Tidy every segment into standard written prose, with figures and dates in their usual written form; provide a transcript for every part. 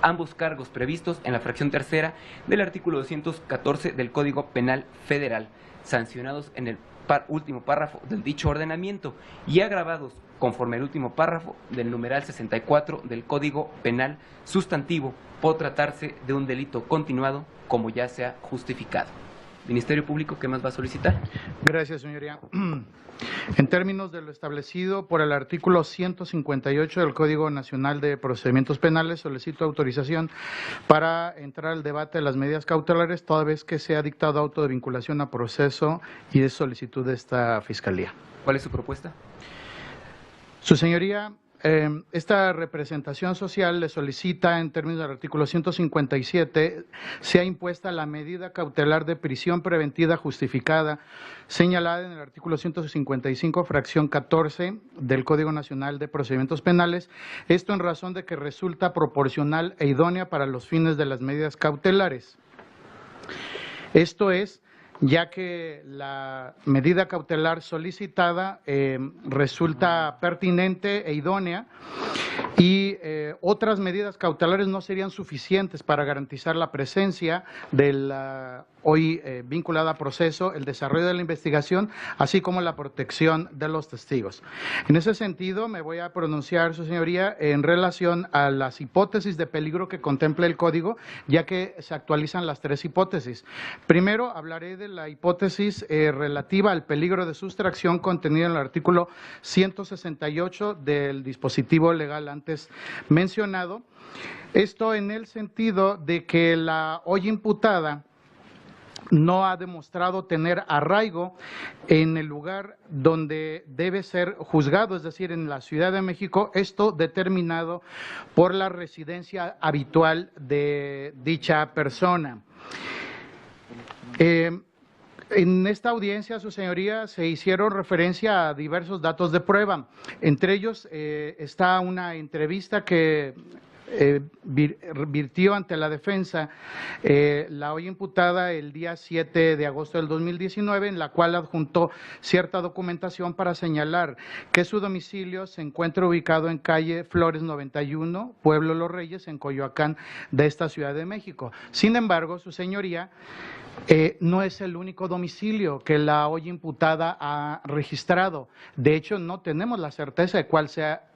ambos cargos previstos en la fracción tercera del artículo 214 del Código Penal Federal, sancionados en el último párrafo del dicho ordenamiento y agravados conforme al último párrafo del numeral 64 del Código Penal sustantivo por tratarse de un delito continuado, como ya se ha justificado. Ministerio Público, ¿qué más va a solicitar? Gracias, señoría. En términos de lo establecido por el artículo 158 del Código Nacional de Procedimientos Penales, solicito autorización para entrar al debate de las medidas cautelares, toda vez que se ha dictado auto de vinculación a proceso y es solicitud de esta Fiscalía. ¿Cuál es su propuesta? Su señoría, esta representación social le solicita, en términos del artículo 157, sea impuesta la medida cautelar de prisión preventiva justificada señalada en el artículo 155, fracción 14 del Código Nacional de Procedimientos Penales, esto en razón de que resulta proporcional e idónea para los fines de las medidas cautelares. Esto es, ya que la medida cautelar solicitada resulta pertinente e idónea y otras medidas cautelares no serían suficientes para garantizar la presencia de la hoy vinculada a proceso, el desarrollo de la investigación, así como la protección de los testigos. En ese sentido, me voy a pronunciar, su señoría, en relación a las hipótesis de peligro que contempla el Código, ya que se actualizan las tres hipótesis. Primero, hablaré de la hipótesis relativa al peligro de sustracción contenida en el artículo 168 del dispositivo legal antes mencionado. Esto en el sentido de que la hoy imputada no ha demostrado tener arraigo en el lugar donde debe ser juzgado, es decir, en la Ciudad de México, esto determinado por la residencia habitual de dicha persona. En esta audiencia, su señoría, se hicieron referencia a diversos datos de prueba. Entre ellos está una entrevista que virtió ante la defensa la hoy imputada el día 7 de agosto del 2019, en la cual adjuntó cierta documentación para señalar que su domicilio se encuentra ubicado en calle Flores 91, Pueblo Los Reyes, en Coyoacán de esta Ciudad de México. Sin embargo, su señoría, no es el único domicilio que la hoy imputada ha registrado. De hecho, no tenemos la certeza de cuál sea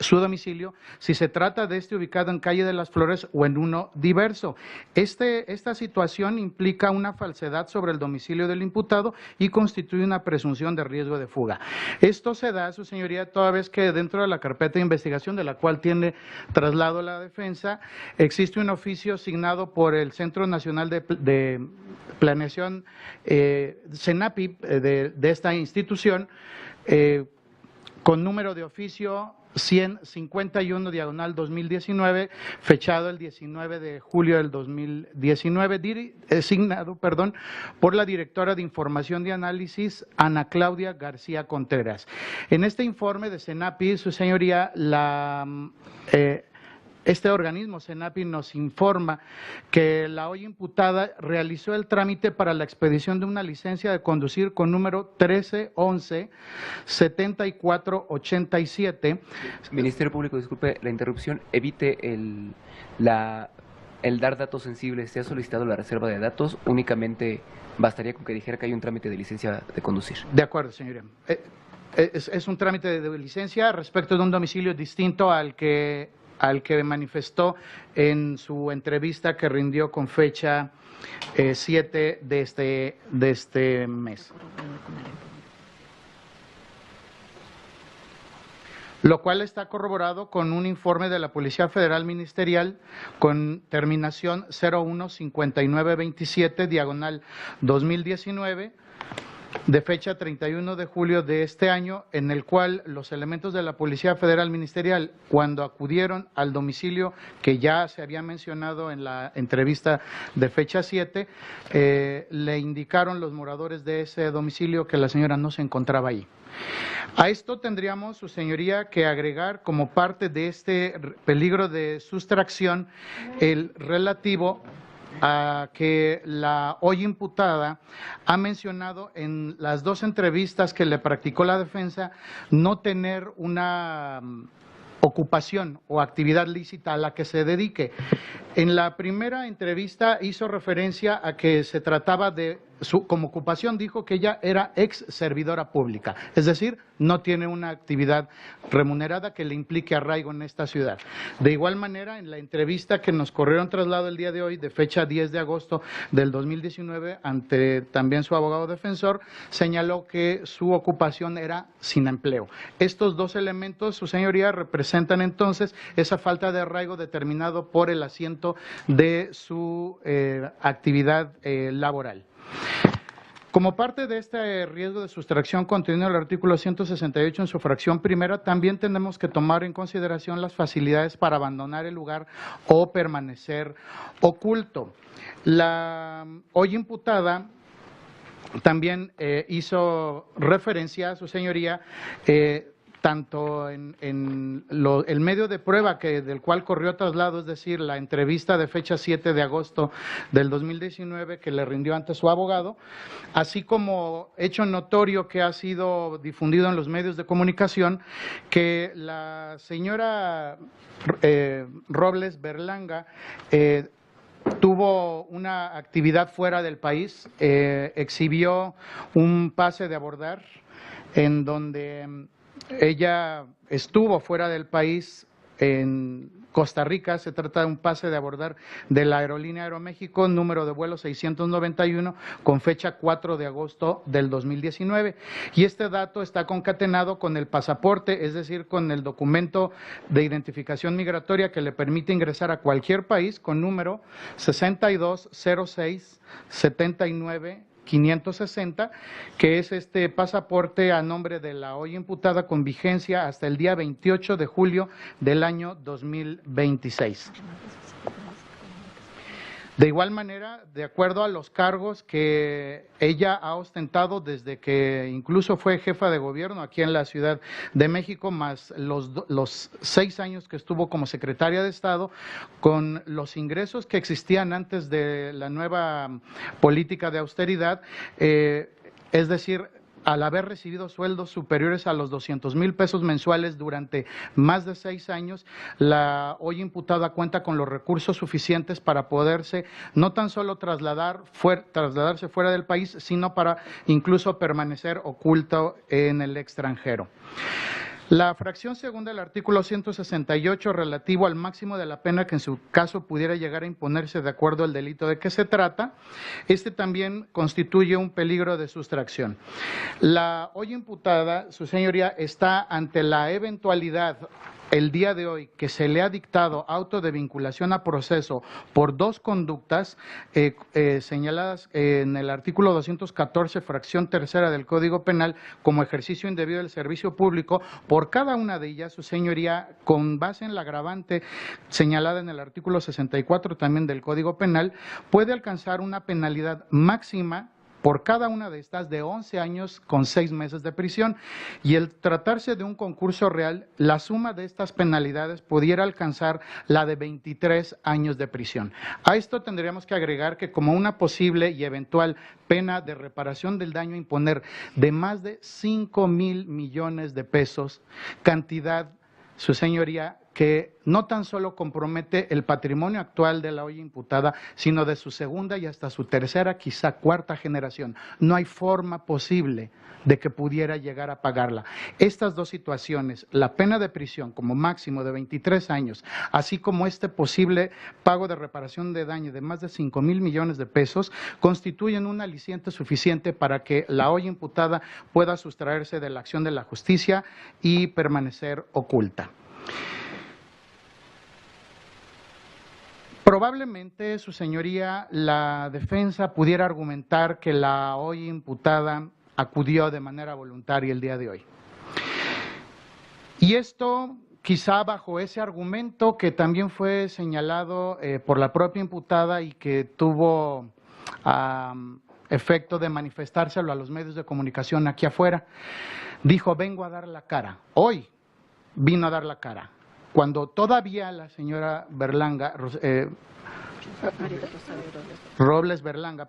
su domicilio, si se trata de este ubicado en calle de las Flores o en uno diverso. Esta situación implica una falsedad sobre el domicilio del imputado y constituye una presunción de riesgo de fuga. Esto se da, su señoría, toda vez que dentro de la carpeta de investigación de la cual tiene traslado la defensa, existe un oficio signado por el Centro Nacional de Planeación, CENAPI, de esta institución, con número de oficio 151/2019, fechado el 19 de julio del 2019, signado por la directora de Información y Análisis, Ana Claudia García Contreras. En este informe de CENAPI, su señoría, este organismo, CENAPI, nos informa que la hoy imputada realizó el trámite para la expedición de una licencia de conducir con número 1311-7487. Ministerio Público, disculpe la interrupción, evite el dar datos sensibles. Se ha solicitado la reserva de datos, únicamente bastaría con que dijera que hay un trámite de licencia de conducir. De acuerdo, señoría. Es un trámite de licencia respecto de un domicilio distinto al que manifestó en su entrevista que rindió con fecha 7 de este mes. – Lo cual está corroborado con un informe de la Policía Federal Ministerial con terminación 01-5927/2019, de fecha 31 de julio de este año, en el cual los elementos de la Policía Federal Ministerial, cuando acudieron al domicilio que ya se había mencionado en la entrevista de fecha 7, le indicaron los moradores de ese domicilio que la señora no se encontraba ahí. A esto tendríamos, su señoría, que agregar como parte de este peligro de sustracción el relativo a que la hoy imputada ha mencionado en las dos entrevistas que le practicó la defensa no tener una o ocupación o actividad lícita a la que se dedique. En la primera entrevista hizo referencia a que se trataba de, como ocupación dijo que ella era ex servidora pública, es decir, no tiene una actividad remunerada que le implique arraigo en esta ciudad. De igual manera, en la entrevista que nos corrieron traslado el día de hoy, de fecha 10 de agosto del 2019, ante también su abogado defensor, señaló que su ocupación era sin empleo. Estos dos elementos, su señoría, representan entonces esa falta de arraigo determinado por el asiento de su actividad laboral. Como parte de este riesgo de sustracción contenido en el artículo 168 en su fracción primera, también tenemos que tomar en consideración las facilidades para abandonar el lugar o permanecer oculto. La hoy imputada también hizo referencia a su señoría tanto en el medio de prueba del cual corrió traslado, es decir, la entrevista de fecha 7 de agosto del 2019 que le rindió ante su abogado, así como hecho notorio que ha sido difundido en los medios de comunicación, que la señora Robles Berlanga tuvo una actividad fuera del país, exhibió un pase de abordar en donde ella estuvo fuera del país en Costa Rica. Se trata de un pase de abordar de la aerolínea Aeroméxico, número de vuelo 691, con fecha 4 de agosto del 2019. Y este dato está concatenado con el pasaporte, es decir, con el documento de identificación migratoria que le permite ingresar a cualquier país, con número 620679-560, que es este pasaporte a nombre de la hoy imputada con vigencia hasta el día 28 de julio del año 2026. De igual manera, de acuerdo a los cargos que ella ha ostentado desde que incluso fue jefa de gobierno aquí en la Ciudad de México, más los 6 años que estuvo como secretaria de Estado, con los ingresos que existían antes de la nueva política de austeridad, es decir, al haber recibido sueldos superiores a los 200,000 pesos mensuales durante más de 6 años, la hoy imputada cuenta con los recursos suficientes para poderse no tan solo trasladarse fuera del país, sino para incluso permanecer oculto en el extranjero. La fracción segunda del artículo 168 relativo al máximo de la pena que en su caso pudiera llegar a imponerse de acuerdo al delito de que se trata, este también constituye un peligro de sustracción. La hoy imputada, su señoría, está ante la eventualidad el día de hoy que se le ha dictado auto de vinculación a proceso por 2 conductas señaladas en el artículo 214, fracción tercera del Código Penal, como ejercicio indebido del servicio público. Por cada una de ellas, su señoría, con base en la agravante señalada en el artículo 64 también del Código Penal, puede alcanzar una penalidad máxima por cada una de estas de 11 años con 6 meses de prisión, y el tratarse de un concurso real, la suma de estas penalidades pudiera alcanzar la de 23 años de prisión. A esto tendríamos que agregar que como una posible y eventual pena de reparación del daño imponer de más de 5,000 millones de pesos, cantidad, su señoría, que no tan solo compromete el patrimonio actual de la hoy imputada, sino de su segunda y hasta su tercera, quizá cuarta generación. No hay forma posible de que pudiera llegar a pagarla. Estas dos situaciones, la pena de prisión como máximo de 23 años, así como este posible pago de reparación de daño de más de 5,000 millones de pesos, constituyen un aliciente suficiente para que la hoy imputada pueda sustraerse de la acción de la justicia y permanecer oculta. Probablemente, su señoría, la defensa pudiera argumentar que la hoy imputada acudió de manera voluntaria el día de hoy. Y esto quizá bajo ese argumento que también fue señalado por la propia imputada y que tuvo efecto de manifestárselo a los medios de comunicación aquí afuera. Dijo: vengo a dar la cara. Hoy vino a dar la cara, cuando todavía la señora Berlanga, Robles Berlanga,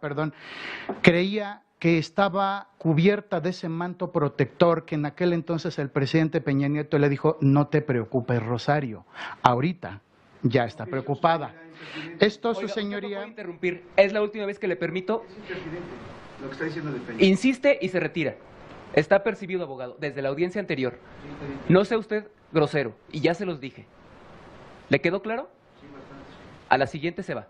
creía que estaba cubierta de ese manto protector que en aquel entonces el presidente Peña Nieto le dijo, no te preocupes, Rosario, ahorita ya está preocupada. Esto, su señoría… ¿Puedo interrumpir? Es la última vez que le permito. Lo que está diciendo de Peña. Insiste y se retira. Está percibido, abogado, desde la audiencia anterior. No sea usted grosero, y ya se los dije. ¿Le quedó claro? A la siguiente se va.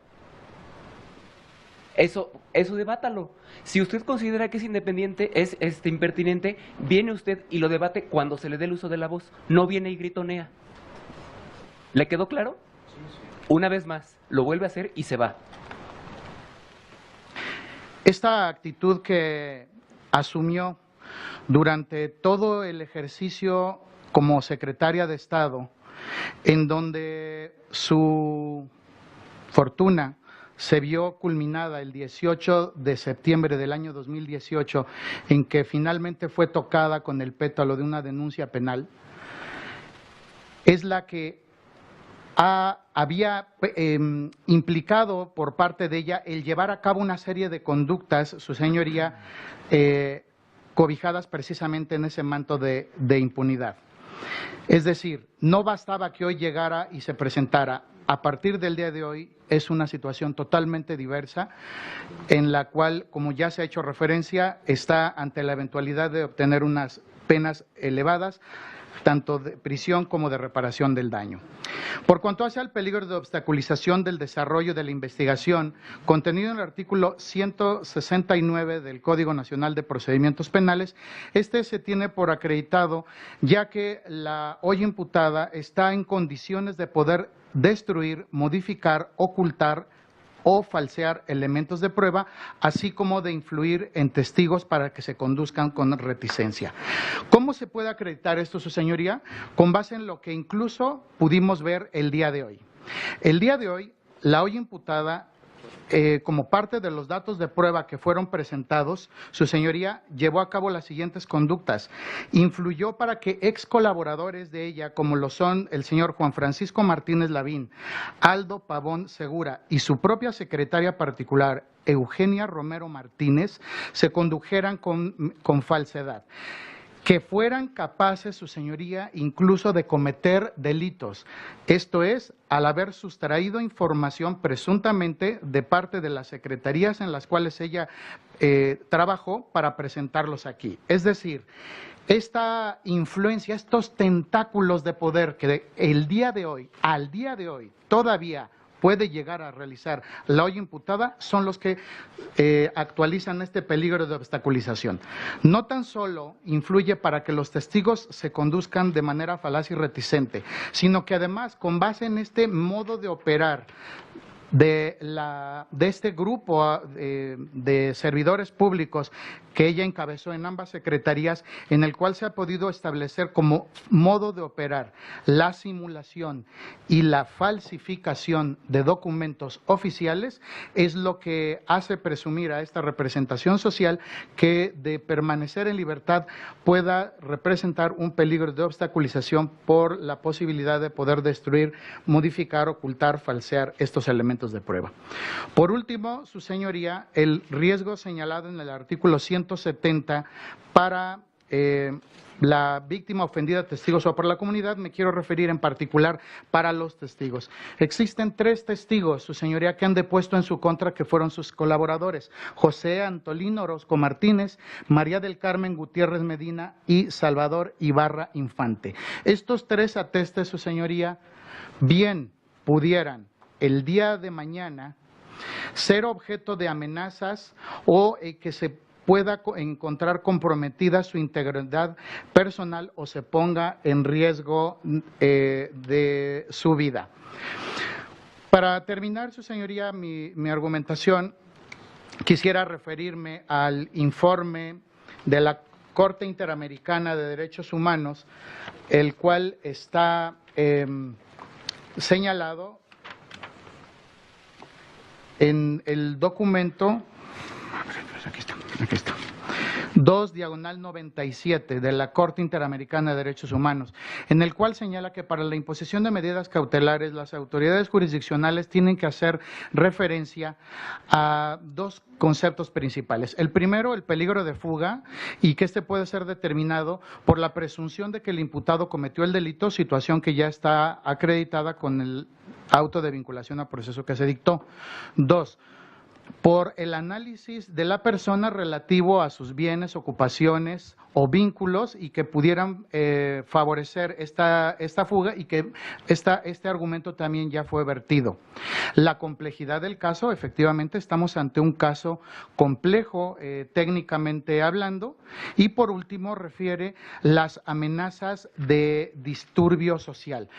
Eso debátalo. Si usted considera que es independiente, es impertinente, viene usted y lo debate cuando se le dé el uso de la voz. No viene y gritonea. ¿Le quedó claro? Una vez más, lo vuelve a hacer y se va. Esta actitud que asumió durante todo el ejercicio como secretaria de Estado, en donde su fortuna se vio culminada el 18 de septiembre del año 2018, en que finalmente fue tocada con el pétalo de una denuncia penal, es la que había implicado por parte de ella el llevar a cabo una serie de conductas, su señoría, cobijadas precisamente en ese manto de impunidad. Es decir, no bastaba que hoy llegara y se presentara. A partir del día de hoy es una situación totalmente diversa en la cual, como ya se ha hecho referencia, está ante la eventualidad de obtener unas penas elevadas, tanto de prisión como de reparación del daño. Por cuanto hace al peligro de obstaculización del desarrollo de la investigación, contenido en el artículo 169 del Código Nacional de Procedimientos Penales, este se tiene por acreditado, ya que la hoy imputada está en condiciones de poder destruir, modificar, ocultar o falsear elementos de prueba, así como de influir en testigos para que se conduzcan con reticencia. ¿Cómo se puede acreditar esto, su señoría? Con base en lo que incluso pudimos ver el día de hoy. El día de hoy, la hoy imputada, como parte de los datos de prueba que fueron presentados, su señoría llevó a cabo las siguientes conductas. Influyó para que ex colaboradores de ella, como lo son el señor Juan Francisco Martínez Lavín, Aldo Pavón Segura y su propia secretaria particular, Eugenia Romero Martínez, se condujeran con falsedad, que fueran capaces, su señoría, incluso de cometer delitos. Esto es, al haber sustraído información presuntamente de parte de las secretarías en las cuales ella trabajó para presentarlos aquí. Es decir, esta influencia, estos tentáculos de poder que el día de hoy, al día de hoy, todavía puede llegar a realizar la hoy imputada, son los que actualizan este peligro de obstaculización. No tan solo influye para que los testigos se conduzcan de manera falaz y reticente, sino que además, con base en este modo de operar de este grupo de servidores públicos que ella encabezó en ambas secretarías, en el cual se ha podido establecer como modo de operar la simulación y la falsificación de documentos oficiales, es lo que hace presumir a esta representación social que, de permanecer en libertad, pueda representar un peligro de obstaculización por la posibilidad de poder destruir, modificar, ocultar, falsear estos elementos de prueba. Por último, su señoría, el riesgo señalado en el artículo 170 para la víctima ofendida, testigos o por la comunidad, me quiero referir en particular para los testigos. Existen 3 testigos, su señoría, que han depuesto en su contra, que fueron sus colaboradores: José Antolino Orozco Martínez, María del Carmen Gutiérrez Medina y Salvador Ibarra Infante. Estos 3 atestes, su señoría, bien pudieran el día de mañana ser objeto de amenazas o que se pueda encontrar comprometida su integridad personal o se ponga en riesgo de su vida. Para terminar, su señoría, mi argumentación, quisiera referirme al informe de la Corte Interamericana de Derechos Humanos, el cual está señalado en el documento, aquí está, 2/97 de la Corte Interamericana de Derechos Humanos, en el cual señala que para la imposición de medidas cautelares las autoridades jurisdiccionales tienen que hacer referencia a dos conceptos principales. El primero, el peligro de fuga, y que este puede ser determinado por la presunción de que el imputado cometió el delito, situación que ya está acreditada con el auto de vinculación a proceso que se dictó. Dos, por el análisis de la persona relativo a sus bienes, ocupaciones o vínculos y que pudieran favorecer esta fuga, y que este argumento también ya fue vertido. La complejidad del caso, efectivamente estamos ante un caso complejo técnicamente hablando, y por último refiere las amenazas de disturbio social.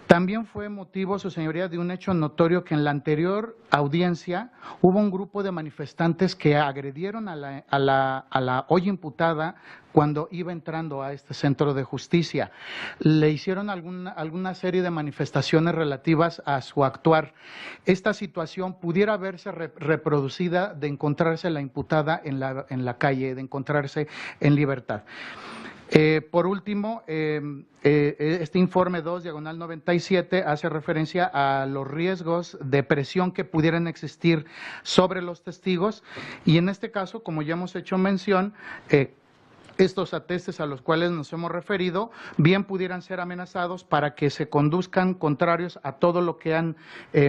También fue motivo, su señoría, de un hecho notorio que en la anterior audiencia hubo un grupo de manifestantes que agredieron a la hoy imputada cuando iba entrando a este centro de justicia. Le hicieron alguna serie de manifestaciones relativas a su actuar. Esta situación pudiera verse reproducida de encontrarse la imputada en la calle, de encontrarse en libertad. Por último, este informe 2/97 hace referencia a los riesgos de presión que pudieran existir sobre los testigos, y en este caso, como ya hemos hecho mención, estos atestes a los cuales nos hemos referido bien pudieran ser amenazados para que se conduzcan contrarios a todo lo que han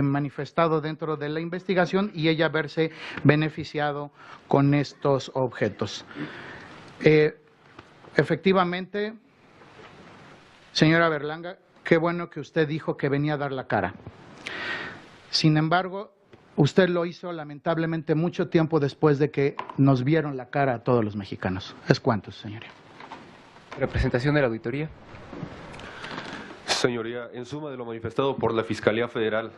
manifestado dentro de la investigación y ella verse beneficiado con estos objetos. Efectivamente, señora Berlanga, qué bueno que usted dijo que venía a dar la cara. Sin embargo, usted lo hizo lamentablemente mucho tiempo después de que nos vieron la cara a todos los mexicanos. ¿Es cuánto, señoría? Representación de la auditoría. Señoría, en suma de lo manifestado por la Fiscalía Federal,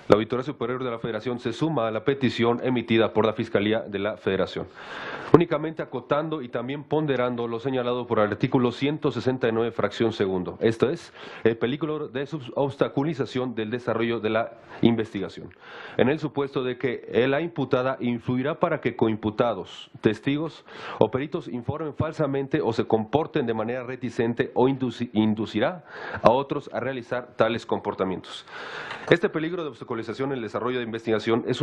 la Auditoría Superior de la Federación se suma a la petición emitida por la Fiscalía de la Federación, únicamente acotando y también ponderando lo señalado por el artículo 169, fracción segundo, esto es, el peligro de obstaculización del desarrollo de la investigación, en el supuesto de que la imputada influirá para que coimputados, testigos o peritos informen falsamente o se comporten de manera reticente o inducirá a otros a realizar tales comportamientos. Este peligro de obstaculización en el desarrollo de investigación es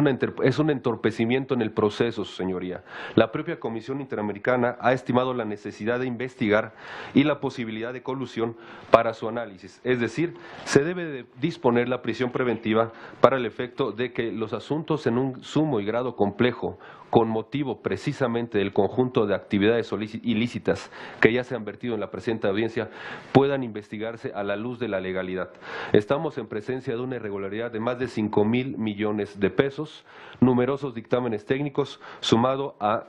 un entorpecimiento en el proceso, señoría. La propia Comisión Interamericana ha estimado la necesidad de investigar y la posibilidad de colusión para su análisis, es decir, se debe de disponer la prisión preventiva para el efecto de que los asuntos en un sumo y grado complejo, con motivo precisamente del conjunto de actividades ilícitas que ya se han vertido en la presente audiencia, puedan investigarse a la luz de la legalidad. Estamos en presencia de una irregularidad de más de 5,000 millones de pesos, numerosos dictámenes técnicos, sumado a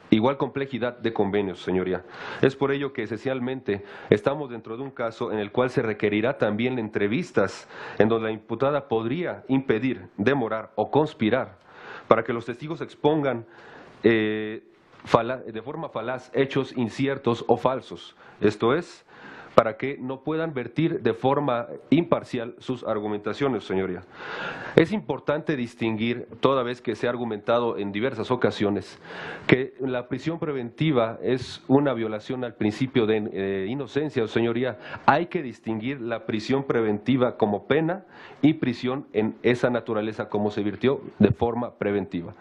igual complejidad de convenios, señoría. Es por ello que esencialmente estamos dentro de un caso en el cual se requerirá también entrevistas en donde la imputada podría impedir, demorar o conspirar para que los testigos expongan de forma falaz hechos inciertos o falsos, esto es, para que no puedan vertir de forma imparcial sus argumentaciones, señoría. Es importante distinguir, toda vez que se ha argumentado en diversas ocasiones, que la prisión preventiva es una violación al principio de inocencia, señoría. Hay que distinguir la prisión preventiva como pena y prisión en esa naturaleza como se virtió de forma preventiva.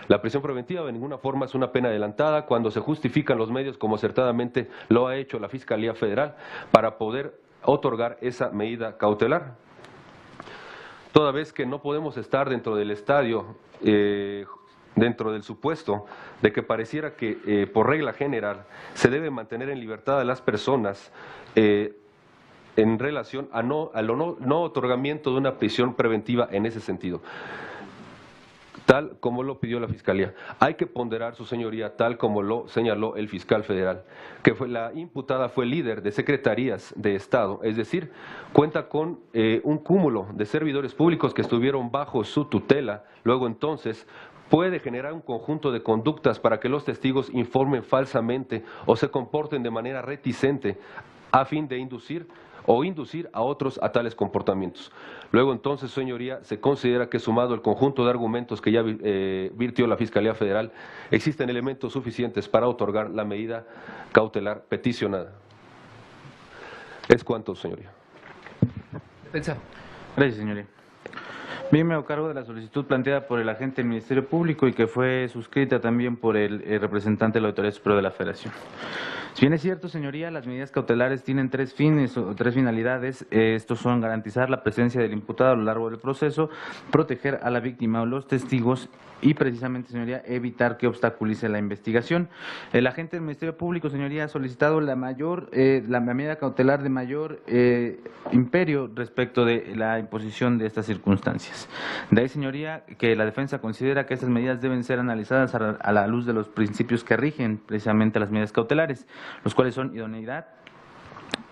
La prisión preventiva de ninguna forma es una pena adelantada cuando se justifican los medios, como acertadamente lo ha hecho la Fiscalía Federal, para poder otorgar esa medida cautelar. Toda vez que no podemos estar dentro del estadio, dentro del supuesto de que pareciera que por regla general se debe mantener en libertad a las personas en relación a no otorgamiento de una prisión preventiva en ese sentido, tal como lo pidió la Fiscalía. Hay que ponderar, su señoría, tal como lo señaló el fiscal federal, que la imputada fue líder de secretarías de Estado, es decir, cuenta con un cúmulo de servidores públicos que estuvieron bajo su tutela. Luego entonces puede generar un conjunto de conductas para que los testigos informen falsamente o se comporten de manera reticente a fin de inducir o inducir a otros a tales comportamientos. Luego entonces, señoría, se considera que sumado el conjunto de argumentos que ya virtió la Fiscalía Federal, existen elementos suficientes para otorgar la medida cautelar peticionada. Es cuanto, señoría. Defensa. Gracias, señoría. Bien, me hago cargo de la solicitud planteada por el agente del Ministerio Público y que fue suscrita también por el representante de la Auditoría Superior de la Federación. Si bien es cierto, señoría, las medidas cautelares tienen tres fines o tres finalidades. Estos son garantizar la presencia del imputado a lo largo del proceso, proteger a la víctima o los testigos y precisamente, señoría, evitar que obstaculice la investigación. El agente del Ministerio Público, señoría, ha solicitado la medida cautelar de mayor imperio respecto de la imposición de estas circunstancias. De ahí, señoría, que la defensa considera que estas medidas deben ser analizadas a la luz de los principios que rigen precisamente las medidas cautelares, los cuales son idoneidad,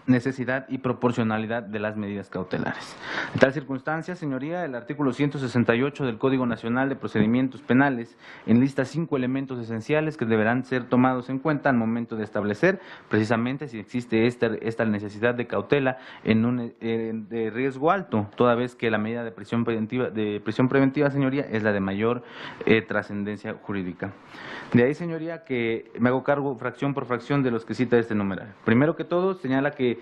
necesidad y proporcionalidad de las medidas cautelares. En tal circunstancia, señoría, el artículo 168 del Código Nacional de Procedimientos Penales enlista 5 elementos esenciales que deberán ser tomados en cuenta al momento de establecer precisamente si existe esta necesidad de cautela de riesgo alto, toda vez que la medida de prisión preventiva, señoría, es la de mayor trascendencia jurídica. De ahí, señoría, que me hago cargo fracción por fracción de los que cita este numeral. Primero que todo, señala que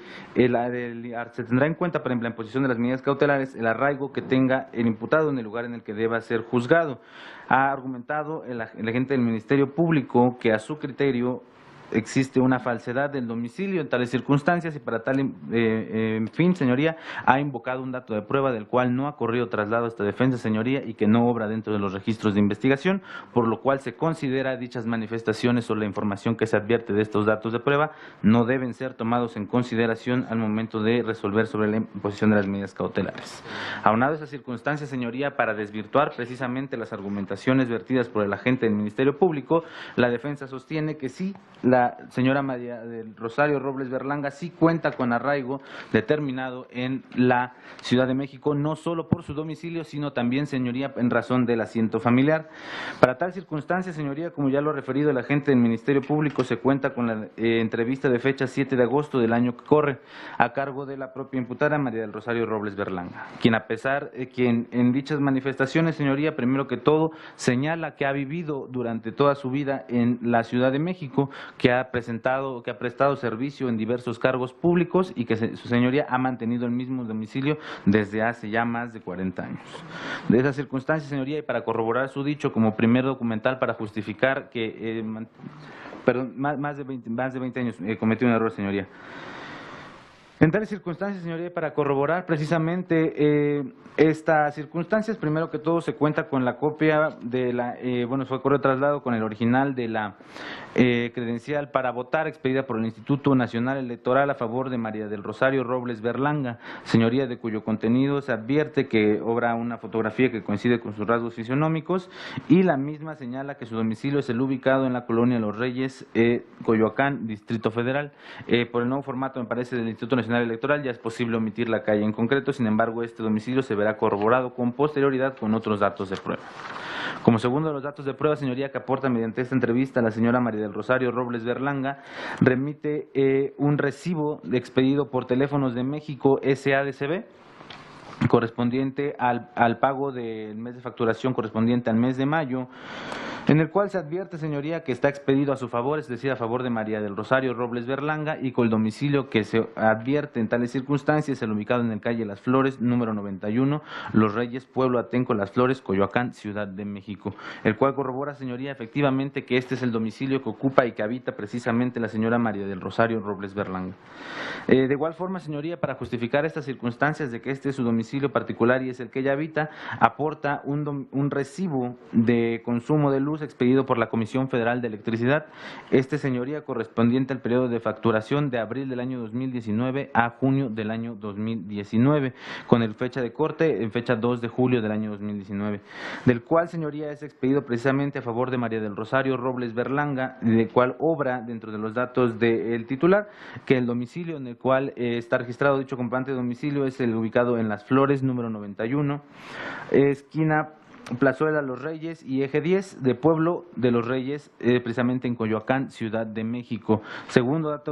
se tendrá en cuenta para la imposición de las medidas cautelares el arraigo que tenga el imputado en el lugar en el que deba ser juzgado. Ha argumentado el agente del Ministerio Público que a su criterio existe una falsedad del domicilio en tales circunstancias y para tal fin, señoría, ha invocado un dato de prueba del cual no ha corrido traslado a esta defensa, señoría, y que no obra dentro de los registros de investigación, por lo cual se considera dichas manifestaciones o la información que se advierte de estos datos de prueba no deben ser tomados en consideración al momento de resolver sobre la imposición de las medidas cautelares. Aunado a esas circunstancias, señoría, para desvirtuar precisamente las argumentaciones vertidas por el agente del Ministerio Público, la defensa sostiene que sí, la señora María del Rosario Robles Berlanga sí cuenta con arraigo determinado en la Ciudad de México, no solo por su domicilio, sino también, señoría, en razón del asiento familiar. Para tal circunstancia, señoría, como ya lo ha referido el agente del Ministerio Público, se cuenta con la entrevista de fecha 7 de agosto del año que corre, a cargo de la propia imputada María del Rosario Robles Berlanga, quien en dichas manifestaciones, señoría, primero que todo, señala que ha vivido durante toda su vida en la Ciudad de México, que ha prestado servicio en diversos cargos públicos y que su señoría ha mantenido el mismo domicilio desde hace ya más de 40 años. De esas circunstancias, señoría, y para corroborar su dicho como primer documental para justificar que, más de 20 años cometí un error, señoría. En tales circunstancias, señoría, para corroborar precisamente estas circunstancias, primero que todo se cuenta con la copia de fue correo traslado con el original de la credencial para votar expedida por el Instituto Nacional Electoral a favor de María del Rosario Robles Berlanga, señoría, de cuyo contenido se advierte que obra una fotografía que coincide con sus rasgos fisionómicos y la misma señala que su domicilio es el ubicado en la colonia Los Reyes, Coyoacán, Distrito Federal. Por el nuevo formato, me parece, del Instituto Nacional Electoral ya es posible omitir la calle en concreto, sin embargo este domicilio se verá corroborado con posterioridad con otros datos de prueba. Como segundo de los datos de prueba, señoría, que aporta mediante esta entrevista la señora María del Rosario Robles Berlanga, remite un recibo expedido por Teléfonos de México SADCB, correspondiente al pago del mes de facturación correspondiente al mes de mayo, en el cual se advierte, señoría, que está expedido a su favor, es decir, a favor de María del Rosario Robles Berlanga, y con el domicilio que se advierte en tales circunstancias, el ubicado en el calle Las Flores, número 91, Los Reyes, Pueblo Atenco, Las Flores, Coyoacán, Ciudad de México, el cual corrobora, señoría, efectivamente que este es el domicilio que ocupa y que habita precisamente la señora María del Rosario Robles Berlanga. De igual forma, señoría, para justificar estas circunstancias de que este es su domicilio particular y es el que ella habita, aporta un recibo de consumo de luz expedido por la Comisión Federal de Electricidad, señoría, correspondiente al periodo de facturación de abril del año 2019 a junio del año 2019, con el fecha de corte en fecha 2 de julio del año 2019, del cual, señoría, es expedido precisamente a favor de María del Rosario Robles Berlanga, de cual obra dentro de los datos del titular, que el domicilio en el cual está registrado dicho comprobante de domicilio es el ubicado en Las Flores, número 91, esquina Plazuela Los Reyes y Eje 10 de Pueblo de los Reyes, precisamente en Coyoacán, Ciudad de México.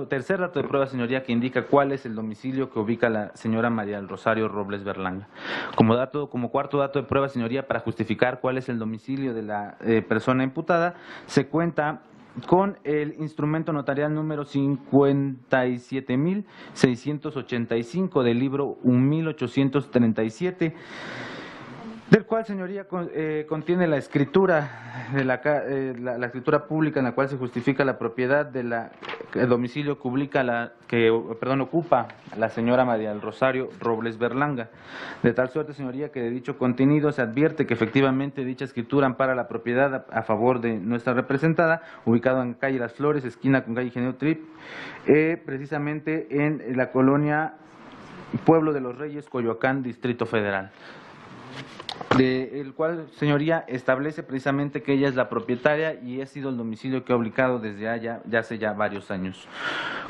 Tercer dato de prueba, señoría, que indica cuál es el domicilio que ubica la señora María del Rosario Robles Berlanga. Como cuarto dato de prueba, señoría, para justificar cuál es el domicilio de la persona imputada, se cuenta con el instrumento notarial número 57.685 del libro 1837, del cual, señoría, contiene la escritura de la escritura pública en la cual se justifica la propiedad del domicilio que ocupa la señora María del Rosario Robles Berlanga. De tal suerte, señoría, que de dicho contenido se advierte que efectivamente dicha escritura ampara la propiedad a favor de nuestra representada, ubicado en calle Las Flores, esquina con calle Ingeniero Trip, precisamente en la colonia Pueblo de los Reyes, Coyoacán, Distrito Federal. El cual, señoría, establece precisamente que ella es la propietaria y ha sido el domicilio que ha ubicado desde hace ya varios años.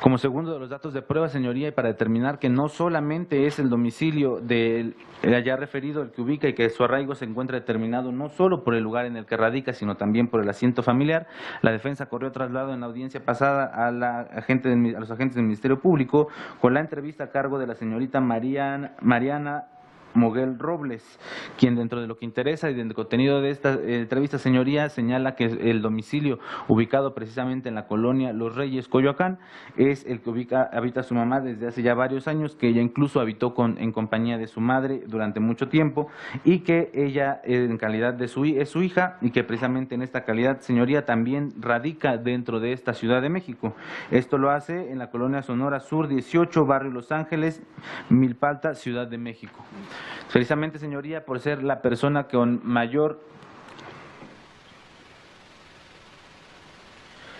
Como segundo de los datos de prueba, señoría, y para determinar que no solamente es el domicilio del allá referido el que ubica y que su arraigo se encuentra determinado no solo por el lugar en el que radica, sino también por el asiento familiar, la defensa corrió traslado en la audiencia pasada a los agentes del Ministerio Público con la entrevista a cargo de la señorita Mariana Moguel Robles, quien dentro de lo que interesa y del contenido de esta entrevista, señoría, señala que el domicilio ubicado precisamente en la colonia Los Reyes, Coyoacán, es el que habita su mamá desde hace ya varios años, que ella incluso habitó en compañía de su madre durante mucho tiempo y que ella en calidad es su hija y que precisamente en esta calidad, señoría, también radica dentro de esta Ciudad de México. Esto lo hace en la colonia Sonora Sur 18, barrio Los Ángeles, Milpalta, Ciudad de México. Precisamente, señoría, por ser la persona con mayor...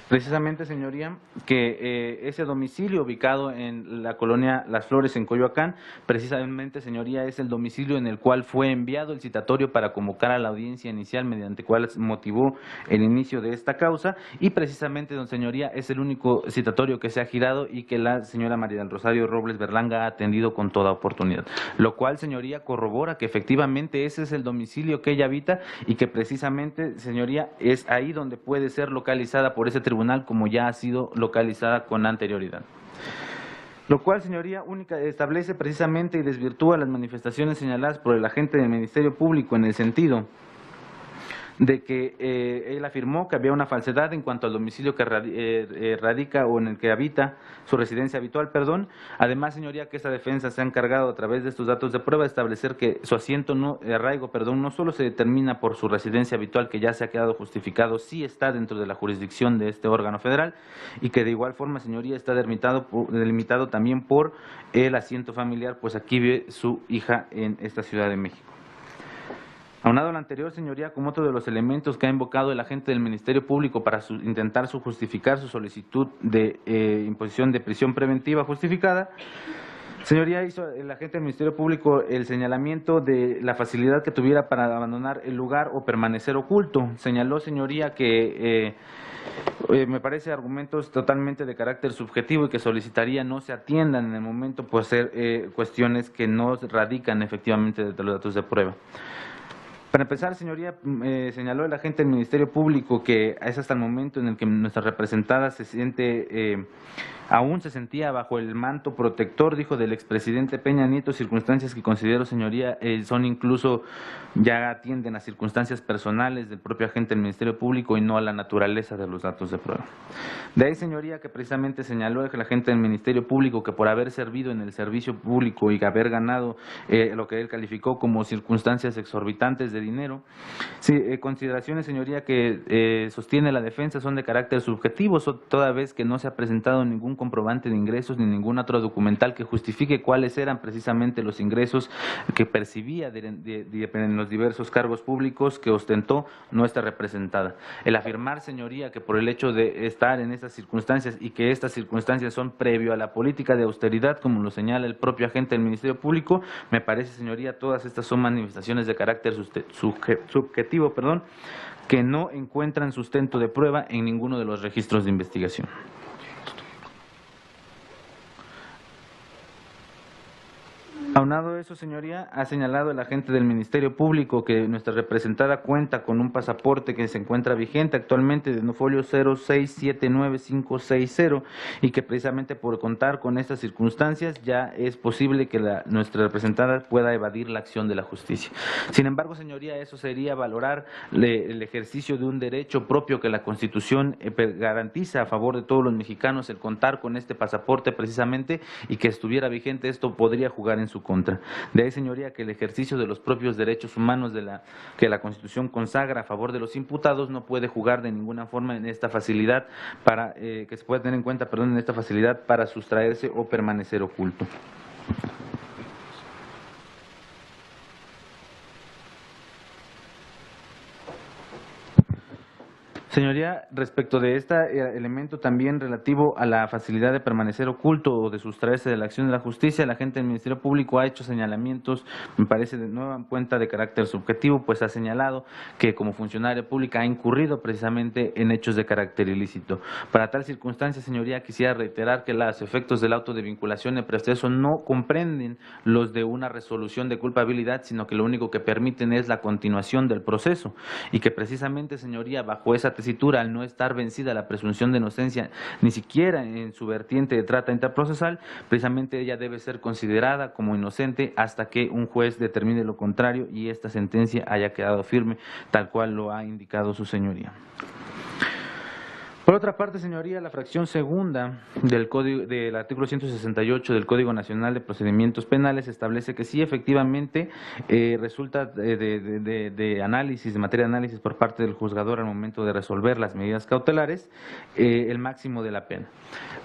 Precisamente, señoría, que ese domicilio ubicado en la colonia Las Flores, en Coyoacán, precisamente, señoría, es el domicilio en el cual fue enviado el citatorio para convocar a la audiencia inicial, mediante cual motivó el inicio de esta causa, y precisamente, don señoría, es el único citatorio que se ha girado y que la señora María del Rosario Robles Berlanga ha atendido con toda oportunidad, lo cual, señoría, corrobora que efectivamente ese es el domicilio que ella habita y que precisamente, señoría, es ahí donde puede ser localizada por ese tribunal, como ya ha sido localizada con anterioridad. Lo cual, señoría, establece precisamente y desvirtúa las manifestaciones señaladas por el agente del Ministerio Público en el sentido de que él afirmó que había una falsedad en cuanto al domicilio que radica o en el que habita, su residencia habitual, perdón. Además, señoría, que esta defensa se ha encargado a través de estos datos de prueba de establecer que su arraigo, no solo se determina por su residencia habitual, que ya se ha quedado justificado, sí está dentro de la jurisdicción de este órgano federal, y que de igual forma, señoría, está delimitado también por el asiento familiar, pues aquí vive su hija en esta Ciudad de México. Aunado a lo anterior, señoría, como otro de los elementos que ha invocado el agente del Ministerio Público para intentar justificar su solicitud de imposición de prisión preventiva justificada, señoría, hizo el agente del Ministerio Público el señalamiento de la facilidad que tuviera para abandonar el lugar o permanecer oculto. Señaló, señoría, que me parece argumentos totalmente de carácter subjetivo y que solicitaría no se atiendan en el momento por ser cuestiones que no radican efectivamente de los datos de prueba. Para empezar, señoría, señaló el agente del Ministerio Público que es hasta el momento en el que nuestra representada aún se sentía bajo el manto protector, dijo, del expresidente Peña Nieto, circunstancias que considero, señoría, son incluso, ya atienden a circunstancias personales del propio agente del Ministerio Público y no a la naturaleza de los datos de prueba. De ahí, señoría, que precisamente señaló el agente del Ministerio Público que por haber servido en el servicio público y haber ganado lo que él calificó como circunstancias exorbitantes de dinero, consideraciones, señoría, que sostiene la defensa son de carácter subjetivo, toda vez que no se ha presentado ningún comprobante de ingresos ni ningún otro documental que justifique cuáles eran precisamente los ingresos que percibía en los diversos cargos públicos que ostentó nuestra representada. El afirmar, señoría, que por el hecho de estar en estas circunstancias y que estas circunstancias son previo a la política de austeridad, como lo señala el propio agente del Ministerio Público, me parece, señoría, todas estas son manifestaciones de carácter subjetivo, que no encuentran sustento de prueba en ninguno de los registros de investigación. Aunado a eso, señoría, ha señalado el agente del Ministerio Público que nuestra representada cuenta con un pasaporte que se encuentra vigente actualmente de folio 0679560 y que precisamente por contar con estas circunstancias ya es posible que nuestra representada pueda evadir la acción de la justicia. Sin embargo, señoría, eso sería valorar el ejercicio de un derecho propio que la Constitución garantiza a favor de todos los mexicanos, el contar con este pasaporte precisamente, y que estuviera vigente, esto podría jugar en su contra. De ahí, señoría, que el ejercicio de los propios derechos humanos que la Constitución consagra a favor de los imputados no puede jugar de ninguna forma en esta facilidad que se puede tener en cuenta, en esta facilidad para sustraerse o permanecer oculto. Señoría, respecto de este elemento también relativo a la facilidad de permanecer oculto o de sustraerse de la acción de la justicia, el agente del Ministerio Público ha hecho señalamientos, me parece de nueva cuenta de carácter subjetivo, pues ha señalado que como funcionaria pública ha incurrido precisamente en hechos de carácter ilícito. Para tal circunstancia, señoría, quisiera reiterar que los efectos del auto de vinculación en proceso no comprenden los de una resolución de culpabilidad, sino que lo único que permiten es la continuación del proceso y que precisamente, señoría, bajo esa tesitura, al no estar vencida la presunción de inocencia, ni siquiera en su vertiente de trata interprocesal, precisamente ella debe ser considerada como inocente hasta que un juez determine lo contrario y esta sentencia haya quedado firme, tal cual lo ha indicado su señoría. Por otra parte, señoría, la fracción segunda del artículo 168 del Código Nacional de Procedimientos Penales establece que sí, efectivamente, resulta de análisis, de materia de análisis por parte del juzgador al momento de resolver las medidas cautelares, el máximo de la pena.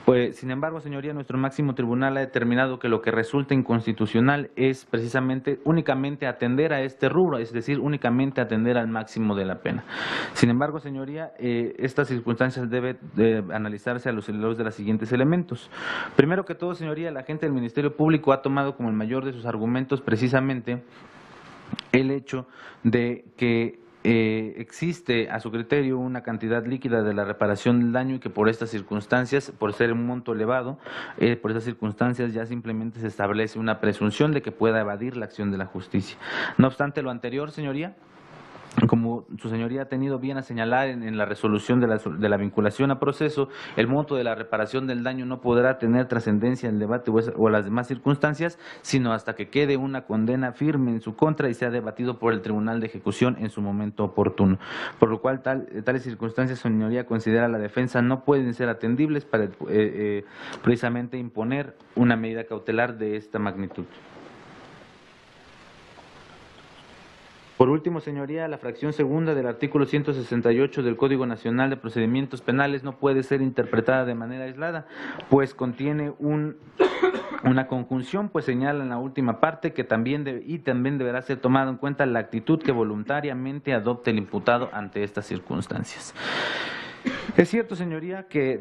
Pues, sin embargo, señoría, nuestro máximo tribunal ha determinado que lo que resulta inconstitucional es precisamente únicamente atender a este rubro, es decir, únicamente atender al máximo de la pena. Sin embargo, señoría, estas circunstancias debe analizarse a los luz de los siguientes elementos. Primero que todo, señoría, el agente del Ministerio Público ha tomado como el mayor de sus argumentos precisamente el hecho de que existe a su criterio una cantidad líquida de la reparación del daño y que por estas circunstancias, por ser un monto elevado, por estas circunstancias ya simplemente se establece una presunción de que pueda evadir la acción de la justicia. No obstante lo anterior, señoría, como su señoría ha tenido bien a señalar en la resolución de la vinculación a proceso, el monto de la reparación del daño no podrá tener trascendencia en el debate o las demás circunstancias, sino hasta que quede una condena firme en su contra y sea debatido por el Tribunal de Ejecución en su momento oportuno. Por lo cual, tales circunstancias, su señoría considera la defensa no pueden ser atendibles para precisamente imponer una medida cautelar de esta magnitud. Por último, señoría, la fracción segunda del artículo 168 del Código Nacional de Procedimientos Penales no puede ser interpretada de manera aislada, pues contiene una conjunción, pues señala en la última parte que también deberá ser tomada en cuenta la actitud que voluntariamente adopte el imputado ante estas circunstancias. Es cierto, señoría, que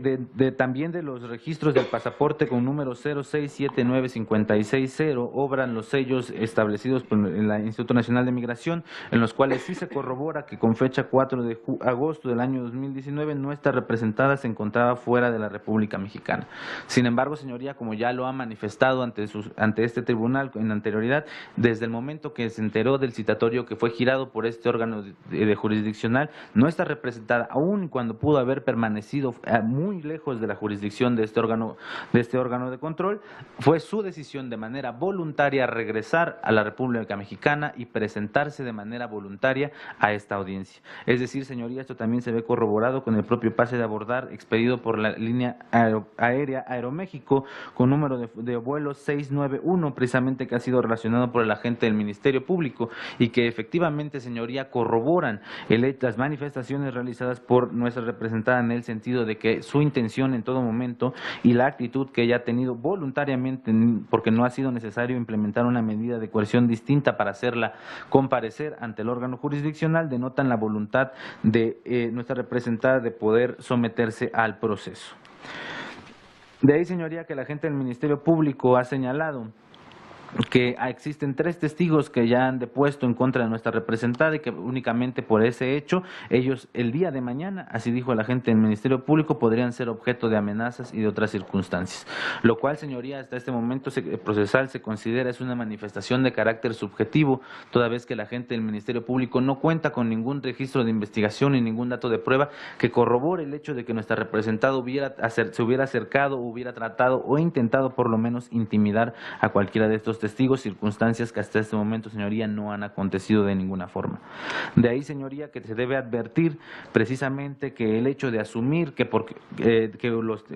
también de los registros del pasaporte con número 0679560 obran los sellos establecidos por el Instituto Nacional de Migración, en los cuales sí se corrobora que con fecha 4 de agosto del año 2019 nuestra representada se encontraba fuera de la República Mexicana. Sin embargo, señoría, como ya lo ha manifestado ante este tribunal en anterioridad, desde el momento que se enteró del citatorio que fue girado por este órgano de jurisdiccional, no está representada, aún cuando pudo haber permanecido muy lejos de la jurisdicción de este órgano de control, fue su decisión de manera voluntaria regresar a la República Mexicana y presentarse de manera voluntaria a esta audiencia. Es decir, señoría, esto también se ve corroborado con el propio pase de abordar expedido por la línea aérea Aeroméxico con número de vuelo 691, precisamente que ha sido relacionado por el agente del Ministerio Público y que efectivamente, señoría, corroboran las manifestaciones realizadas por nuestra representada en el sentido de que su intención en todo momento y la actitud que ella ha tenido voluntariamente, porque no ha sido necesario implementar una medida de coerción distinta para hacerla comparecer ante el órgano jurisdiccional, denotan la voluntad de nuestra representada de poder someterse al proceso. De ahí, señoría, que la agente del Ministerio Público ha señalado que existen 3 testigos que ya han depuesto en contra de nuestra representada y que únicamente por ese hecho, ellos el día de mañana, así dijo el agente del Ministerio Público, podrían ser objeto de amenazas y de otras circunstancias. Lo cual, señoría, hasta este momento procesal se considera es una manifestación de carácter subjetivo, toda vez que el agente del Ministerio Público no cuenta con ningún registro de investigación ni ningún dato de prueba que corrobore el hecho de que nuestra representada se hubiera acercado, hubiera tratado o intentado por lo menos intimidar a cualquiera de estos testigos, circunstancias que hasta este momento, señoría, no han acontecido de ninguna forma. De ahí, señoría, que se debe advertir precisamente que el hecho de asumir que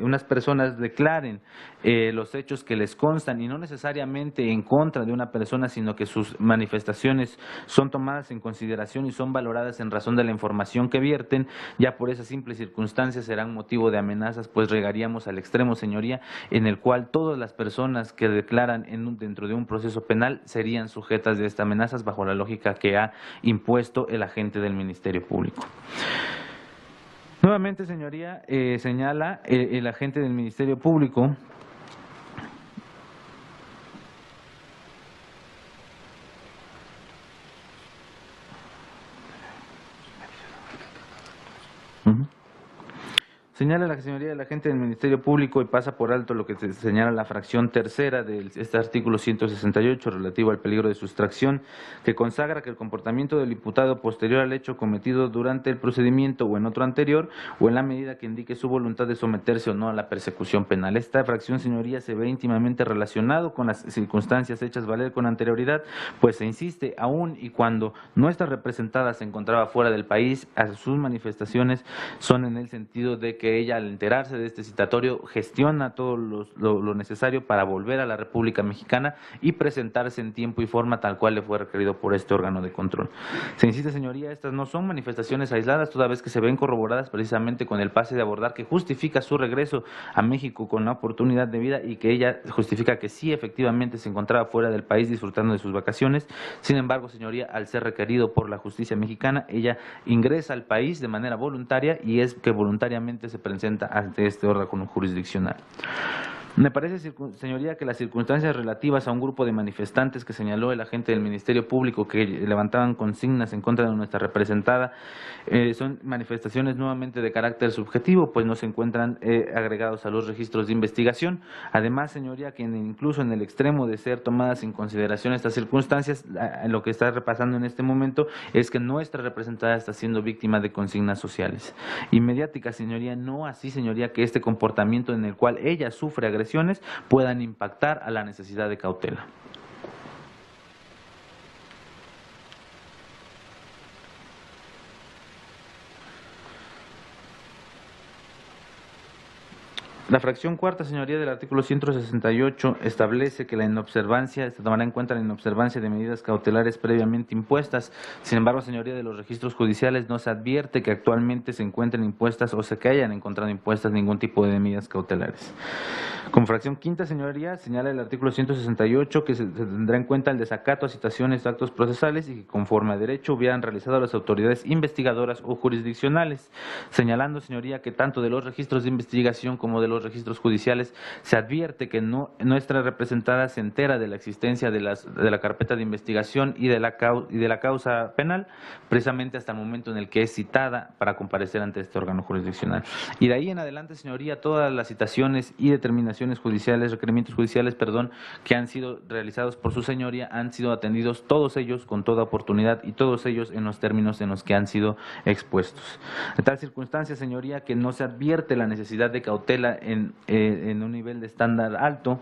unas personas declaren los hechos que les constan y no necesariamente en contra de una persona, sino que sus manifestaciones son tomadas en consideración y son valoradas en razón de la información que vierten, ya por esas simples circunstancias serán motivo de amenazas, pues llegaríamos al extremo, señoría, en el cual todas las personas que declaran dentro de un proceso penal serían sujetas de estas amenazas bajo la lógica que ha impuesto el agente del Ministerio Público. Nuevamente, señoría, señala el agente del Ministerio Público Señala la señoría del agente del Ministerio Público y pasa por alto lo que señala la fracción tercera de este artículo 168 relativo al peligro de sustracción, que consagra que el comportamiento del imputado posterior al hecho cometido durante el procedimiento o en otro anterior o en la medida que indique su voluntad de someterse o no a la persecución penal. Esta fracción, señoría, se ve íntimamente relacionado con las circunstancias hechas valer con anterioridad, pues se insiste aún y cuando nuestra representada se encontraba fuera del país, a sus manifestaciones son en el sentido de que ella, al enterarse de este citatorio, gestiona todo lo necesario para volver a la República Mexicana y presentarse en tiempo y forma tal cual le fue requerido por este órgano de control. Se insiste, señoría, estas no son manifestaciones aisladas, toda vez que se ven corroboradas precisamente con el pase de abordar que justifica su regreso a México con la oportunidad de vida y que ella justifica que sí, efectivamente, se encontraba fuera del país disfrutando de sus vacaciones. Sin embargo, señoría, al ser requerido por la justicia mexicana, ella ingresa al país de manera voluntaria y es que voluntariamente se presenta ante este órgano jurisdiccional. Me parece, señoría, que las circunstancias relativas a un grupo de manifestantes que señaló el agente del Ministerio Público que levantaban consignas en contra de nuestra representada son manifestaciones nuevamente de carácter subjetivo, pues no se encuentran agregados a los registros de investigación. Además, señoría, que incluso en el extremo de ser tomadas en consideración estas circunstancias, lo que está repasando en este momento es que nuestra representada está siendo víctima de consignas sociales y mediáticas, señoría, no así, señoría, que este comportamiento en el cual ella sufre agresiones puedan impactar a la necesidad de cautela. La fracción cuarta, señoría, del artículo 168 establece que la inobservancia, se tomará en cuenta la inobservancia de medidas cautelares previamente impuestas. Sin embargo, señoría, de los registros judiciales no se advierte que actualmente se encuentren impuestas o se que hayan encontrado impuestas ningún tipo de medidas cautelares. Como fracción quinta, señoría, señala el artículo 168 que se tendrá en cuenta el desacato a citaciones de actos procesales y que conforme a derecho hubieran realizado las autoridades investigadoras o jurisdiccionales, señalando, señoría, que tanto de los registros de investigación como de los registros judiciales se advierte que nuestra representada se entera de la existencia de la carpeta de investigación y de la causa penal, precisamente hasta el momento en el que es citada para comparecer ante este órgano jurisdiccional. Y de ahí en adelante, señoría, todas las citaciones y determinaciones judiciales, requerimientos judiciales, que han sido realizados por su señoría, han sido atendidos todos ellos con toda oportunidad y todos ellos en los términos en los que han sido expuestos. En tal circunstancia, señoría, que no se advierte la necesidad de cautela en un nivel de estándar alto.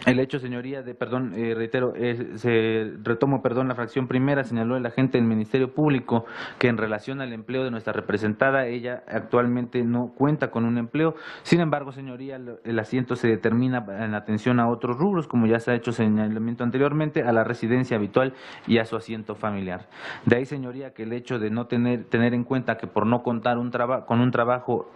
El hecho, señoría, retomo, la fracción primera, señaló el agente del Ministerio Público que en relación al empleo de nuestra representada, ella actualmente no cuenta con un empleo. Sin embargo, señoría, el asiento se determina en atención a otros rubros, como ya se ha hecho señalamiento anteriormente, a la residencia habitual y a su asiento familiar. De ahí, señoría, que el hecho de no tener en cuenta que por no contar con un trabajo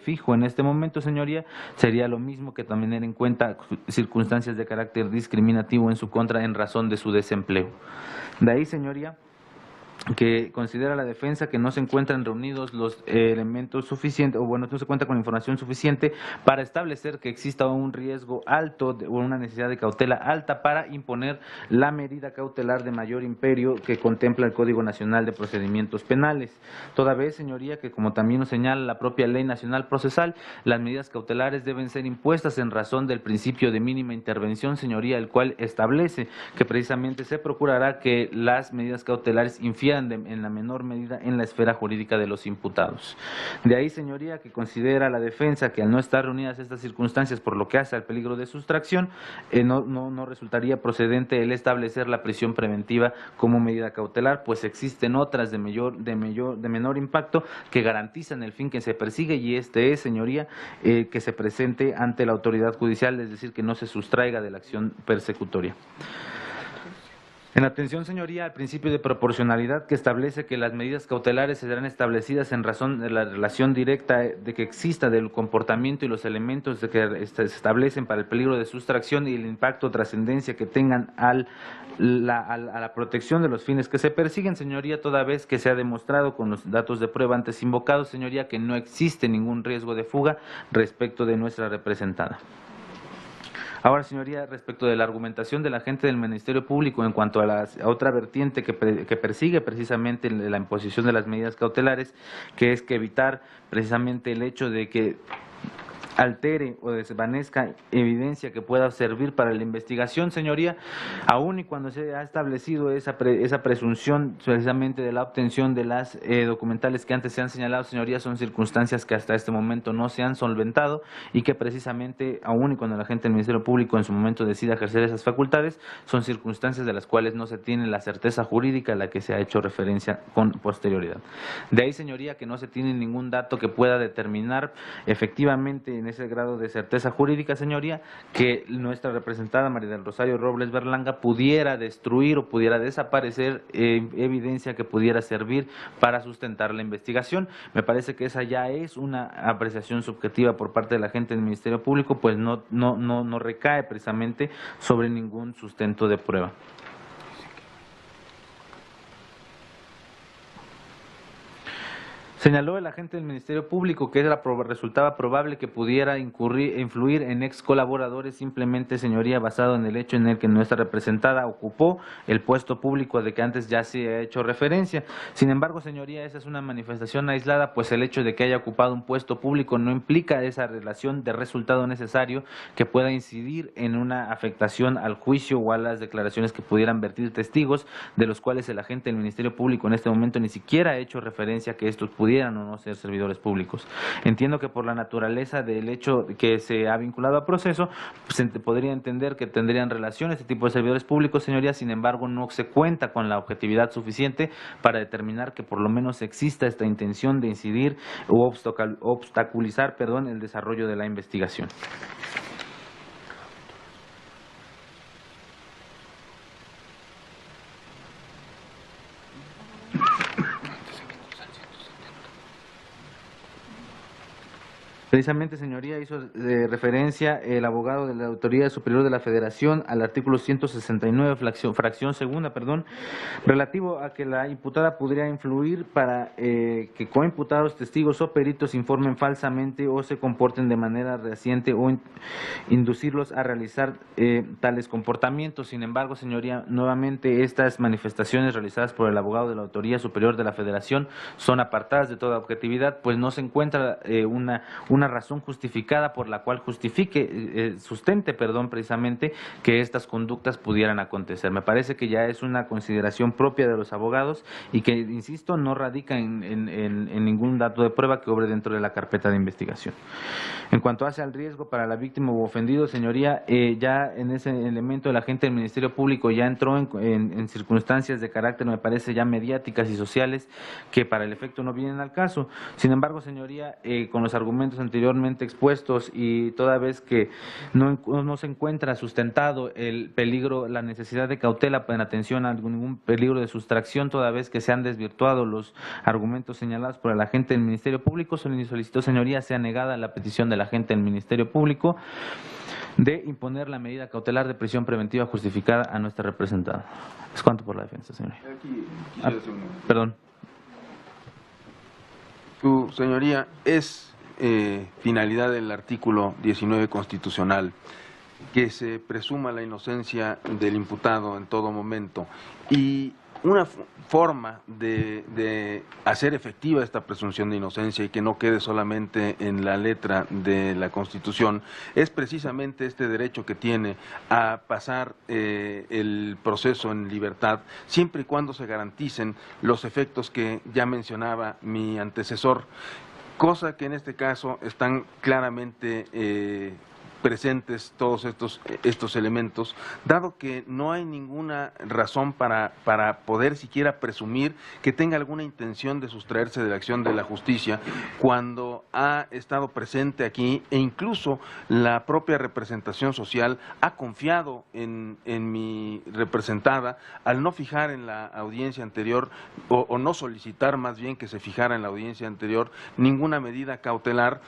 fijo en este momento, señoría, sería lo mismo que tener en cuenta circunstancias de carácter discriminativo en su contra en razón de su desempleo. De ahí, señoría, que considera la defensa que no se encuentran reunidos los elementos suficientes, o bueno, no se cuenta con información suficiente para establecer que exista un riesgo alto o una necesidad de cautela alta para imponer la medida cautelar de mayor imperio que contempla el Código Nacional de Procedimientos Penales. Toda vez, señoría, que como también nos señala la propia Ley Nacional Procesal, las medidas cautelares deben ser impuestas en razón del principio de mínima intervención, señoría, el cual establece que precisamente se procurará que las medidas cautelares infieran en la menor medida en la esfera jurídica de los imputados. De ahí, señoría, que considera la defensa que al no estar reunidas estas circunstancias por lo que hace al peligro de sustracción, no resultaría procedente el establecer la prisión preventiva como medida cautelar, pues existen otras de menor impacto que garantizan el fin que se persigue, y este es, señoría, que se presente ante la autoridad judicial, es decir, que no se sustraiga de la acción persecutoria. En atención, señoría, al principio de proporcionalidad que establece que las medidas cautelares serán establecidas en razón de la relación directa de que exista del comportamiento y los elementos de que se establecen para el peligro de sustracción y el impacto o trascendencia que tengan a la protección de los fines que se persiguen, señoría, toda vez que se ha demostrado con los datos de prueba antes invocados, señoría, que no existe ningún riesgo de fuga respecto de nuestra representada. Ahora, señoría, respecto de la argumentación del agente del Ministerio Público en cuanto a otra vertiente que persigue precisamente la imposición de las medidas cautelares, que es que evitar precisamente el hecho de que altere o desvanezca evidencia que pueda servir para la investigación, señoría, aún y cuando se ha establecido esa presunción precisamente de la obtención de las documentales que antes se han señalado, señoría, son circunstancias que hasta este momento no se han solventado y que precisamente, aún y cuando el agente del Ministerio Público en su momento decida ejercer esas facultades, son circunstancias de las cuales no se tiene la certeza jurídica a la que se ha hecho referencia con posterioridad. De ahí, señoría, que no se tiene ningún dato que pueda determinar efectivamente en ese grado de certeza jurídica, señoría, que nuestra representada María del Rosario Robles Berlanga pudiera destruir o pudiera desaparecer evidencia que pudiera servir para sustentar la investigación. Me parece que esa ya es una apreciación subjetiva por parte de la gente del Ministerio Público, pues no recae precisamente sobre ningún sustento de prueba. Señaló el agente del Ministerio Público que resultaba probable que pudiera influir en ex colaboradores simplemente, señoría, basado en el hecho en el que nuestra representada ocupó el puesto público de que antes ya se ha hecho referencia. Sin embargo, señoría, esa es una manifestación aislada, pues el hecho de que haya ocupado un puesto público no implica esa relación de resultado necesario que pueda incidir en una afectación al juicio o a las declaraciones que pudieran vertir testigos, de los cuales el agente del Ministerio Público en este momento ni siquiera ha hecho referencia a que estos pudieran o no ser servidores públicos. Entiendo que por la naturaleza del hecho que se ha vinculado a proceso, se podría entender que tendrían relación este tipo de servidores públicos, señoría. Sin embargo, no se cuenta con la objetividad suficiente para determinar que por lo menos exista esta intención de incidir o obstaculizar, el desarrollo de la investigación. Precisamente, señoría, hizo referencia el abogado de la Autoridad Superior de la Federación al artículo 169, fracción segunda, relativo a que la imputada podría influir para que coimputados, testigos o peritos informen falsamente o se comporten de manera reciente o inducirlos a realizar tales comportamientos. Sin embargo, señoría, nuevamente estas manifestaciones realizadas por el abogado de la Autoridad Superior de la Federación son apartadas de toda objetividad, pues no se encuentra una razón justificada por la cual sustente precisamente que estas conductas pudieran acontecer. Me parece que ya es una consideración propia de los abogados y que, insisto, no radica en ningún dato de prueba que obre dentro de la carpeta de investigación. En cuanto hace al riesgo para la víctima u ofendido, señoría, ya en ese elemento el agente del Ministerio Público ya entró en circunstancias de carácter, me parece, ya mediáticas y sociales que para el efecto no vienen al caso. Sin embargo, señoría, con los argumentos anteriormente expuestos y toda vez que no se encuentra sustentado el peligro, la necesidad de cautela en atención a ningún peligro de sustracción, toda vez que se han desvirtuado los argumentos señalados por el agente del Ministerio Público, solicitó, señoría, sea negada la petición del agente del Ministerio Público de imponer la medida cautelar de prisión preventiva justificada a nuestra representada. Es cuanto por la defensa, señoría. Perdón. Su señoría, es finalidad del artículo 19 constitucional que se presuma la inocencia del imputado en todo momento, y una forma de hacer efectiva esta presunción de inocencia y que no quede solamente en la letra de la Constitución es precisamente este derecho que tiene a pasar el proceso en libertad, siempre y cuando se garanticen los efectos que ya mencionaba mi antecesor, cosa que en este caso están claramente presentes todos estos elementos, dado que no hay ninguna razón para poder siquiera presumir que tenga alguna intención de sustraerse de la acción de la justicia cuando ha estado presente aquí, e incluso la propia representación social ha confiado en mi representada al no fijar en la audiencia anterior o no solicitar más bien que se fijara en la audiencia anterior ninguna medida cautelar.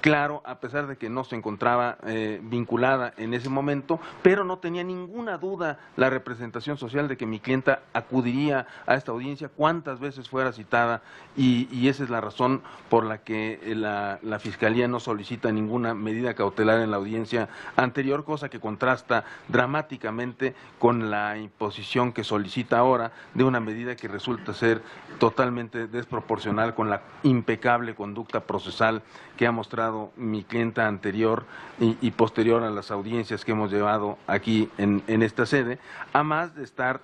Claro, a pesar de que no se encontraba vinculada en ese momento, pero no tenía ninguna duda la representación social de que mi clienta acudiría a esta audiencia cuantas veces fuera citada, y esa es la razón por la que la Fiscalía no solicita ninguna medida cautelar en la audiencia anterior, cosa que contrasta dramáticamente con la imposición que solicita ahora de una medida que resulta ser totalmente desproporcional con la impecable conducta procesal que ha mostrado mi clienta anterior y posterior a las audiencias que hemos llevado aquí en esta sede, a más de estar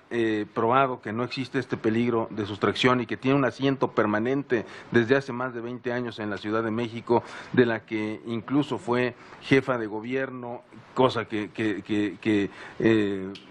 probado que no existe este peligro de sustracción y que tiene un asiento permanente desde hace más de 20 años en la Ciudad de México, de la que incluso fue jefa de gobierno, cosa que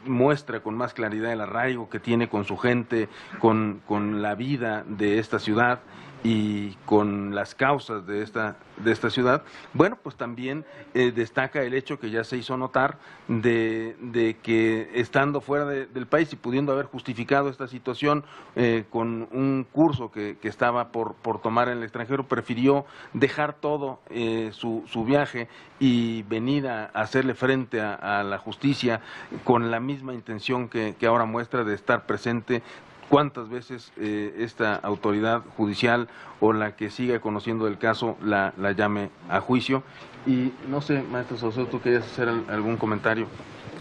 muestra con más claridad el arraigo que tiene con su gente, con la vida de esta ciudad y con las causas de esta ciudad. Bueno, pues también destaca el hecho que ya se hizo notar de que estando fuera del país y pudiendo haber justificado esta situación con un curso que estaba por tomar en el extranjero, prefirió dejar todo su viaje y venir a hacerle frente a la justicia con la misma intención que ahora muestra de estar presente cuántas veces esta autoridad judicial o la que siga conociendo el caso la llame a juicio. Y no sé, maestro Saucedo, ¿tú querías hacer algún comentario?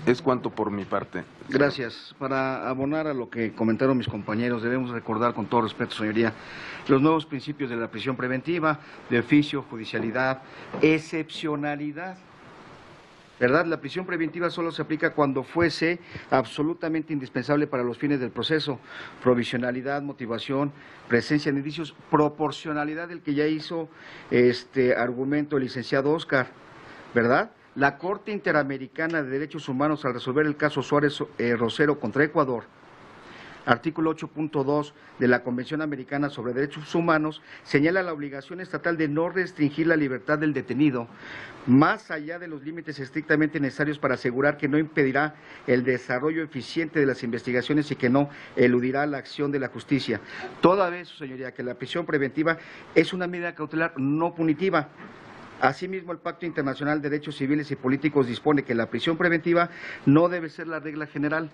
Es cuanto por mi parte. Gracias. Para abonar a lo que comentaron mis compañeros, debemos recordar con todo respeto, señoría, los nuevos principios de la prisión preventiva, de oficio, judicialidad, excepcionalidad. ¿Verdad? La prisión preventiva solo se aplica cuando fuese absolutamente indispensable para los fines del proceso. Provisionalidad, motivación, presencia de indicios, proporcionalidad, del que ya hizo argumento el licenciado Oscar, ¿verdad? La Corte Interamericana de Derechos Humanos, al resolver el caso Suárez Rosero contra Ecuador, artículo 8.2 de la Convención Americana sobre Derechos Humanos, señala la obligación estatal de no restringir la libertad del detenido más allá de los límites estrictamente necesarios para asegurar que no impedirá el desarrollo eficiente de las investigaciones y que no eludirá la acción de la justicia. Toda vez, señoría, que la prisión preventiva es una medida cautelar no punitiva. Asimismo, el Pacto Internacional de Derechos Civiles y Políticos dispone que la prisión preventiva no debe ser la regla general,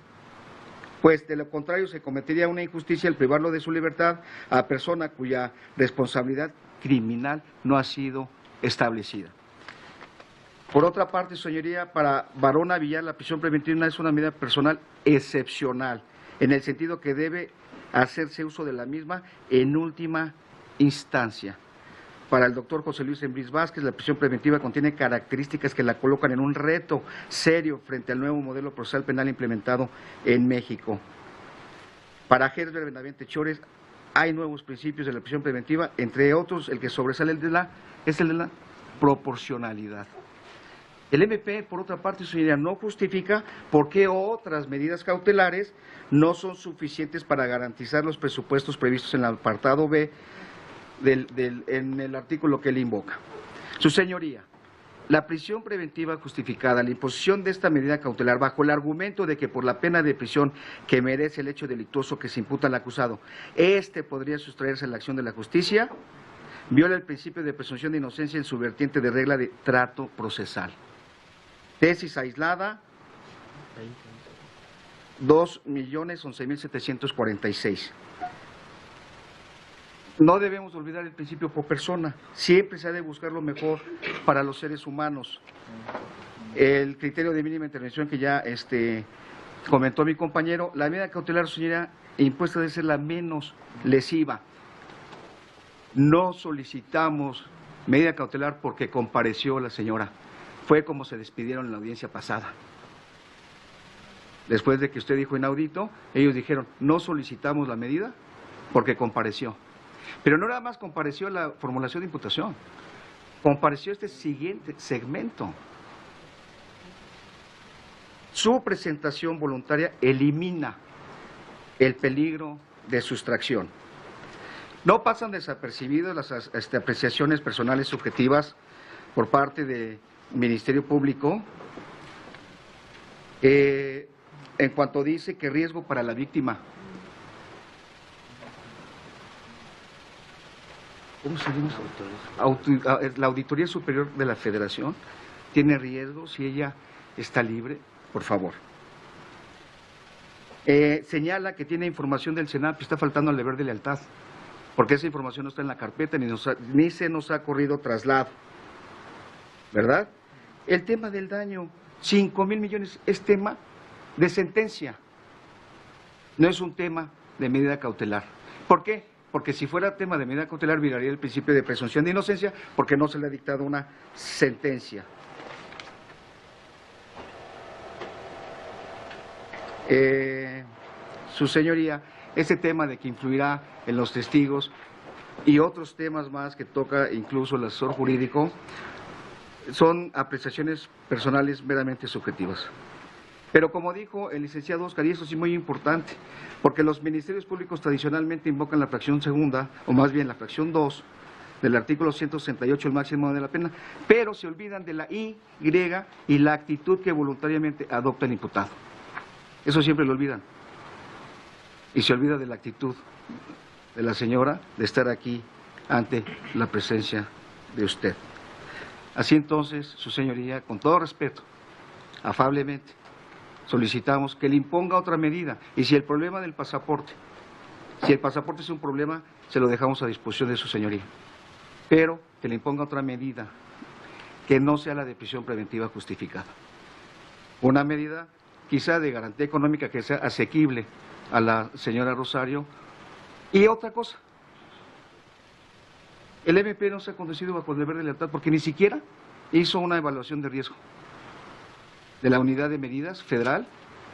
pues de lo contrario se cometería una injusticia al privarlo de su libertad a persona cuya responsabilidad criminal no ha sido establecida. Por otra parte, señoría, para Barona Villar la prisión preventiva es una medida personal excepcional, en el sentido que debe hacerse uso de la misma en última instancia. Para el doctor José Luis Embriz Vázquez, la prisión preventiva contiene características que la colocan en un reto serio frente al nuevo modelo procesal penal implementado en México. Para Herbert Benavente Chores, hay nuevos principios de la prisión preventiva, entre otros el que sobresale es el de la proporcionalidad. El MP, por otra parte, señoría, no justifica por qué otras medidas cautelares no son suficientes para garantizar los presupuestos previstos en el apartado B en el artículo que él invoca. Su señoría, la prisión preventiva justificada, la imposición de esta medida cautelar bajo el argumento de que por la pena de prisión que merece el hecho delictuoso que se imputa al acusado, podría sustraerse a la acción de la justicia, viola el principio de presunción de inocencia en su vertiente de regla de trato procesal. Tesis aislada, 2.011.746. No debemos olvidar el principio por persona. Siempre se ha de buscar lo mejor para los seres humanos. El criterio de mínima intervención que ya comentó mi compañero, la medida cautelar, señora, impuesta debe ser la menos lesiva. No solicitamos medida cautelar porque compareció la señora. Fue como se despidieron en la audiencia pasada. Después de que usted dijo inaudito, ellos dijeron, no solicitamos la medida porque compareció. Pero no nada más compareció la formulación de imputación, compareció este siguiente segmento. Su presentación voluntaria elimina el peligro de sustracción. No pasan desapercibidas las apreciaciones personales subjetivas por parte del Ministerio Público en cuanto dice que riesgo para la víctima. ¿Cómo seguimos? La Auditoría Superior de la Federación tiene riesgo si ella está libre, por favor. Señala que tiene información del Senado, que está faltando al deber de lealtad, porque esa información no está en la carpeta ni se nos ha corrido traslado, ¿verdad? El tema del daño, 5,000 millones, es tema de sentencia, no es un tema de medida cautelar. ¿Por qué? Porque si fuera tema de medida cautelar violaría el principio de presunción de inocencia porque no se le ha dictado una sentencia. Su señoría, ese tema de que influirá en los testigos y otros temas más que toca incluso el asesor jurídico son apreciaciones personales meramente subjetivas. Pero como dijo el licenciado Oscar, y eso sí muy importante, porque los ministerios públicos tradicionalmente invocan la fracción segunda, o más bien la fracción 2, del artículo 168, el máximo de la pena, pero se olvidan de la Y y la actitud que voluntariamente adopta el imputado. Eso siempre lo olvidan. Y se olvida de la actitud de la señora de estar aquí ante la presencia de usted. Así entonces, su señoría, con todo respeto, afablemente, solicitamos que le imponga otra medida. Y si el problema del pasaporte, si el pasaporte es un problema, se lo dejamos a disposición de su señoría. Pero que le imponga otra medida, que no sea la de prisión preventiva justificada. Una medida quizá de garantía económica que sea asequible a la señora Rosario. Y otra cosa, el MP no se ha conducido bajo el deber de lealtad porque ni siquiera hizo una evaluación de riesgo de la unidad de medidas federal,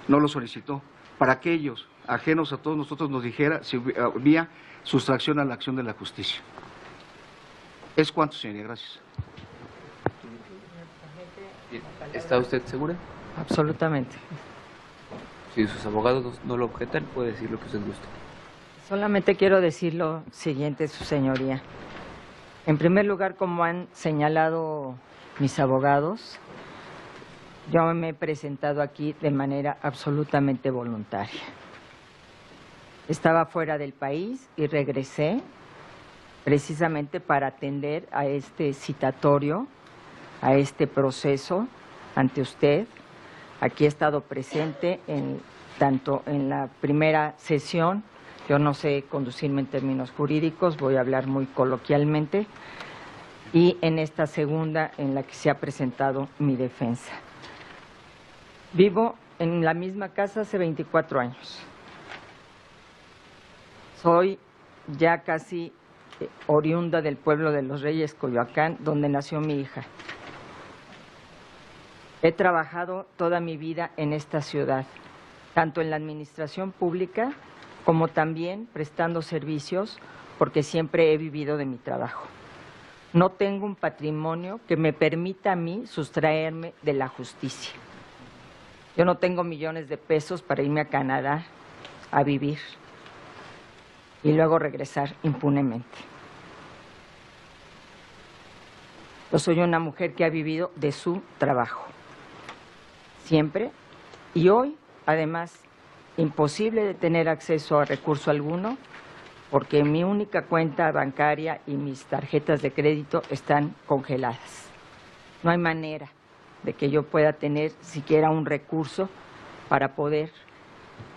no lo solicitó, para que ellos, ajenos a todos nosotros, nos dijera si había sustracción a la acción de la justicia. ¿Es cuánto, señoría? Gracias. ¿Está usted segura? Absolutamente. Si sus abogados no lo objetan, puede decir lo que usted guste. Solamente quiero decir lo siguiente, su señoría. En primer lugar, como han señalado mis abogados, yo me he presentado aquí de manera absolutamente voluntaria. Estaba fuera del país y regresé precisamente para atender a este citatorio, a este proceso ante usted. Aquí he estado presente tanto en la primera sesión, yo no sé conducirme en términos jurídicos, voy a hablar muy coloquialmente, y en esta segunda en la que se ha presentado mi defensa. Vivo en la misma casa hace 24 años. Soy ya casi oriunda del pueblo de Los Reyes, Coyoacán, donde nació mi hija. He trabajado toda mi vida en esta ciudad, tanto en la administración pública como también prestando servicios, porque siempre he vivido de mi trabajo. No tengo un patrimonio que me permita a mí sustraerme de la justicia. Yo no tengo millones de pesos para irme a Canadá a vivir y luego regresar impunemente. Yo soy una mujer que ha vivido de su trabajo, siempre, y hoy, además, imposible de tener acceso a recurso alguno, porque mi única cuenta bancaria y mis tarjetas de crédito están congeladas. No hay manera de que yo pueda tener siquiera un recurso para poder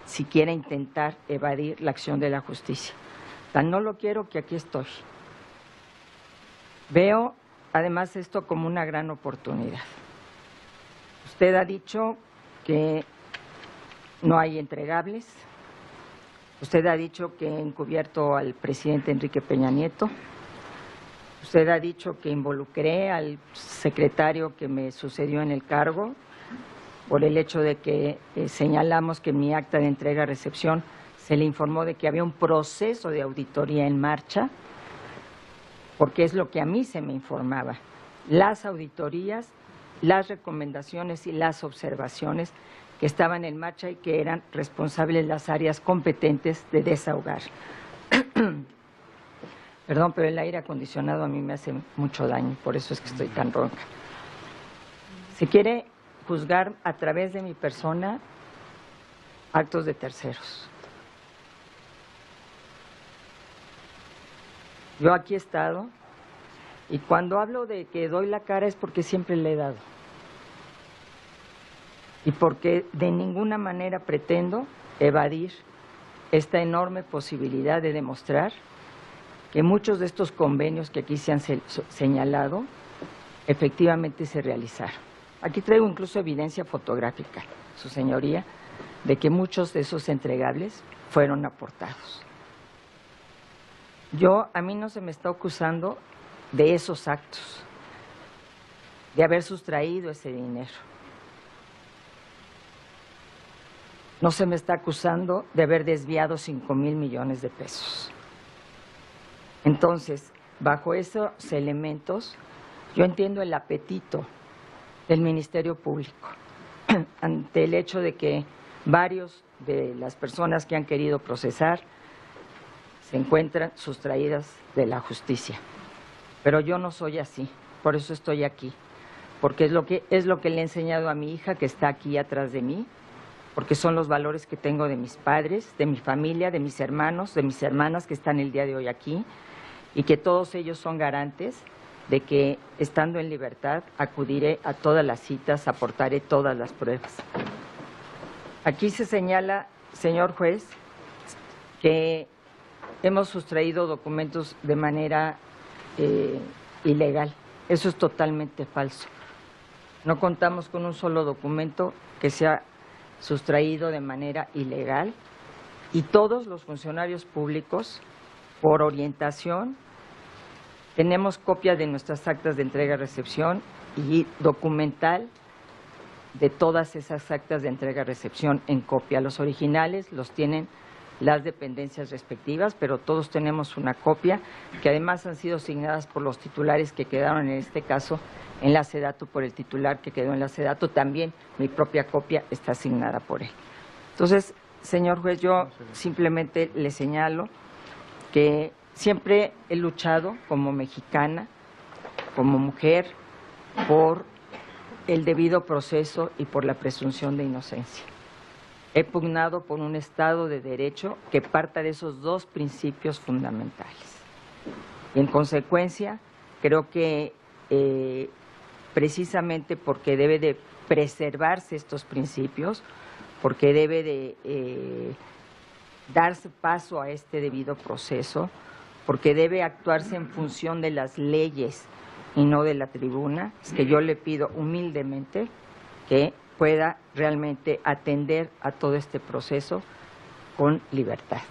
siquiera intentar evadir la acción de la justicia. Tan no lo quiero que aquí estoy. Veo además esto como una gran oportunidad. Usted ha dicho que no hay entregables. Usted ha dicho que he encubierto al presidente Enrique Peña Nieto. Usted ha dicho que involucré al secretario que me sucedió en el cargo por el hecho de que señalamos que en mi acta de entrega-recepción se le informó de que había un proceso de auditoría en marcha, porque es lo que a mí se me informaba. Las auditorías, las recomendaciones y las observaciones que estaban en marcha y que eran responsables las áreas competentes de desahogar. Perdón, pero el aire acondicionado a mí me hace mucho daño, por eso es que estoy tan ronca. Se quiere juzgar a través de mi persona actos de terceros. Yo aquí he estado y cuando hablo de que doy la cara es porque siempre le he dado. Y porque de ninguna manera pretendo evadir esta enorme posibilidad de demostrar que muchos de estos convenios que aquí se han señalado efectivamente se realizaron. Aquí traigo incluso evidencia fotográfica, su señoría, de que muchos de esos entregables fueron aportados. A mí no se me está acusando de esos actos, de haber sustraído ese dinero. No se me está acusando de haber desviado 5,000 millones de pesos. Entonces, bajo esos elementos, yo entiendo el apetito del Ministerio Público ante el hecho de que varios de las personas que han querido procesar se encuentran sustraídas de la justicia. Pero yo no soy así, por eso estoy aquí, porque es lo que le he enseñado a mi hija que está aquí atrás de mí, porque son los valores que tengo de mis padres, de mi familia, de mis hermanos, de mis hermanas que están el día de hoy aquí, y que todos ellos son garantes de que, estando en libertad, acudiré a todas las citas, aportaré todas las pruebas. Aquí se señala, señor juez, que hemos sustraído documentos de manera ilegal. Eso es totalmente falso. No contamos con un solo documento que sea sustraído de manera ilegal y todos los funcionarios públicos, por orientación, tenemos copia de nuestras actas de entrega-recepción y documental de todas esas actas de entrega-recepción en copia. Los originales los tienen las dependencias respectivas, pero todos tenemos una copia que además han sido signadas por los titulares que quedaron en este caso en la SEDATU, por el titular que quedó en la SEDATU, también mi propia copia está asignada por él. Entonces, señor juez, yo simplemente le señalo que siempre he luchado como mexicana, como mujer, por el debido proceso y por la presunción de inocencia. He pugnado por un Estado de Derecho que parta de esos dos principios fundamentales. Y en consecuencia, creo que precisamente porque debe de preservarse estos principios, porque debe de darse paso a este debido proceso, porque debe actuarse en función de las leyes y no de la tribuna, es que yo le pido humildemente que pueda realmente atender a todo este proceso con libertad.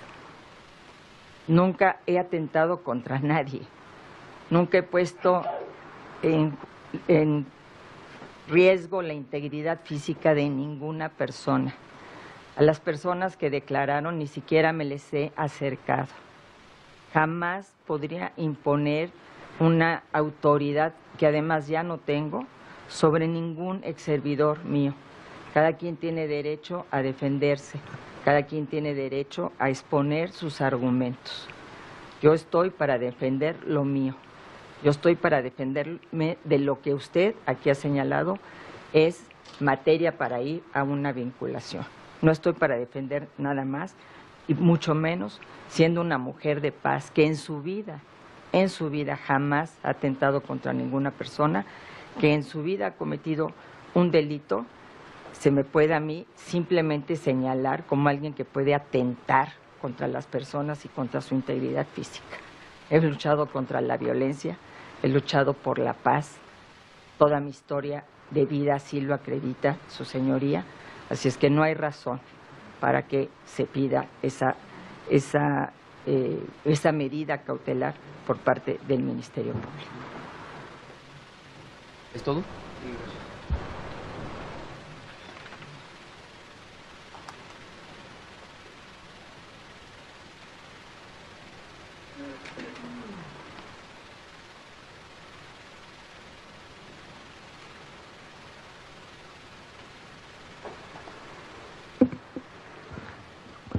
Nunca he atentado contra nadie, nunca he puesto en riesgo la integridad física de ninguna persona. A las personas que declararon ni siquiera me les he acercado. Jamás podría imponer una autoridad que además ya no tengo sobre ningún exservidor mío. Cada quien tiene derecho a defenderse, cada quien tiene derecho a exponer sus argumentos. Yo estoy para defender lo mío, yo estoy para defenderme de lo que usted aquí ha señalado es materia para ir a una vinculación. No estoy para defender nada más y mucho menos siendo una mujer de paz que en su vida jamás ha atentado contra ninguna persona, que en su vida ha cometido un delito, se me puede a mí simplemente señalar como alguien que puede atentar contra las personas y contra su integridad física. He luchado contra la violencia, he luchado por la paz, toda mi historia de vida así lo acredita su señoría, así es que no hay razón para que se pida esa medida cautelar por parte del Ministerio Público. ¿Es todo?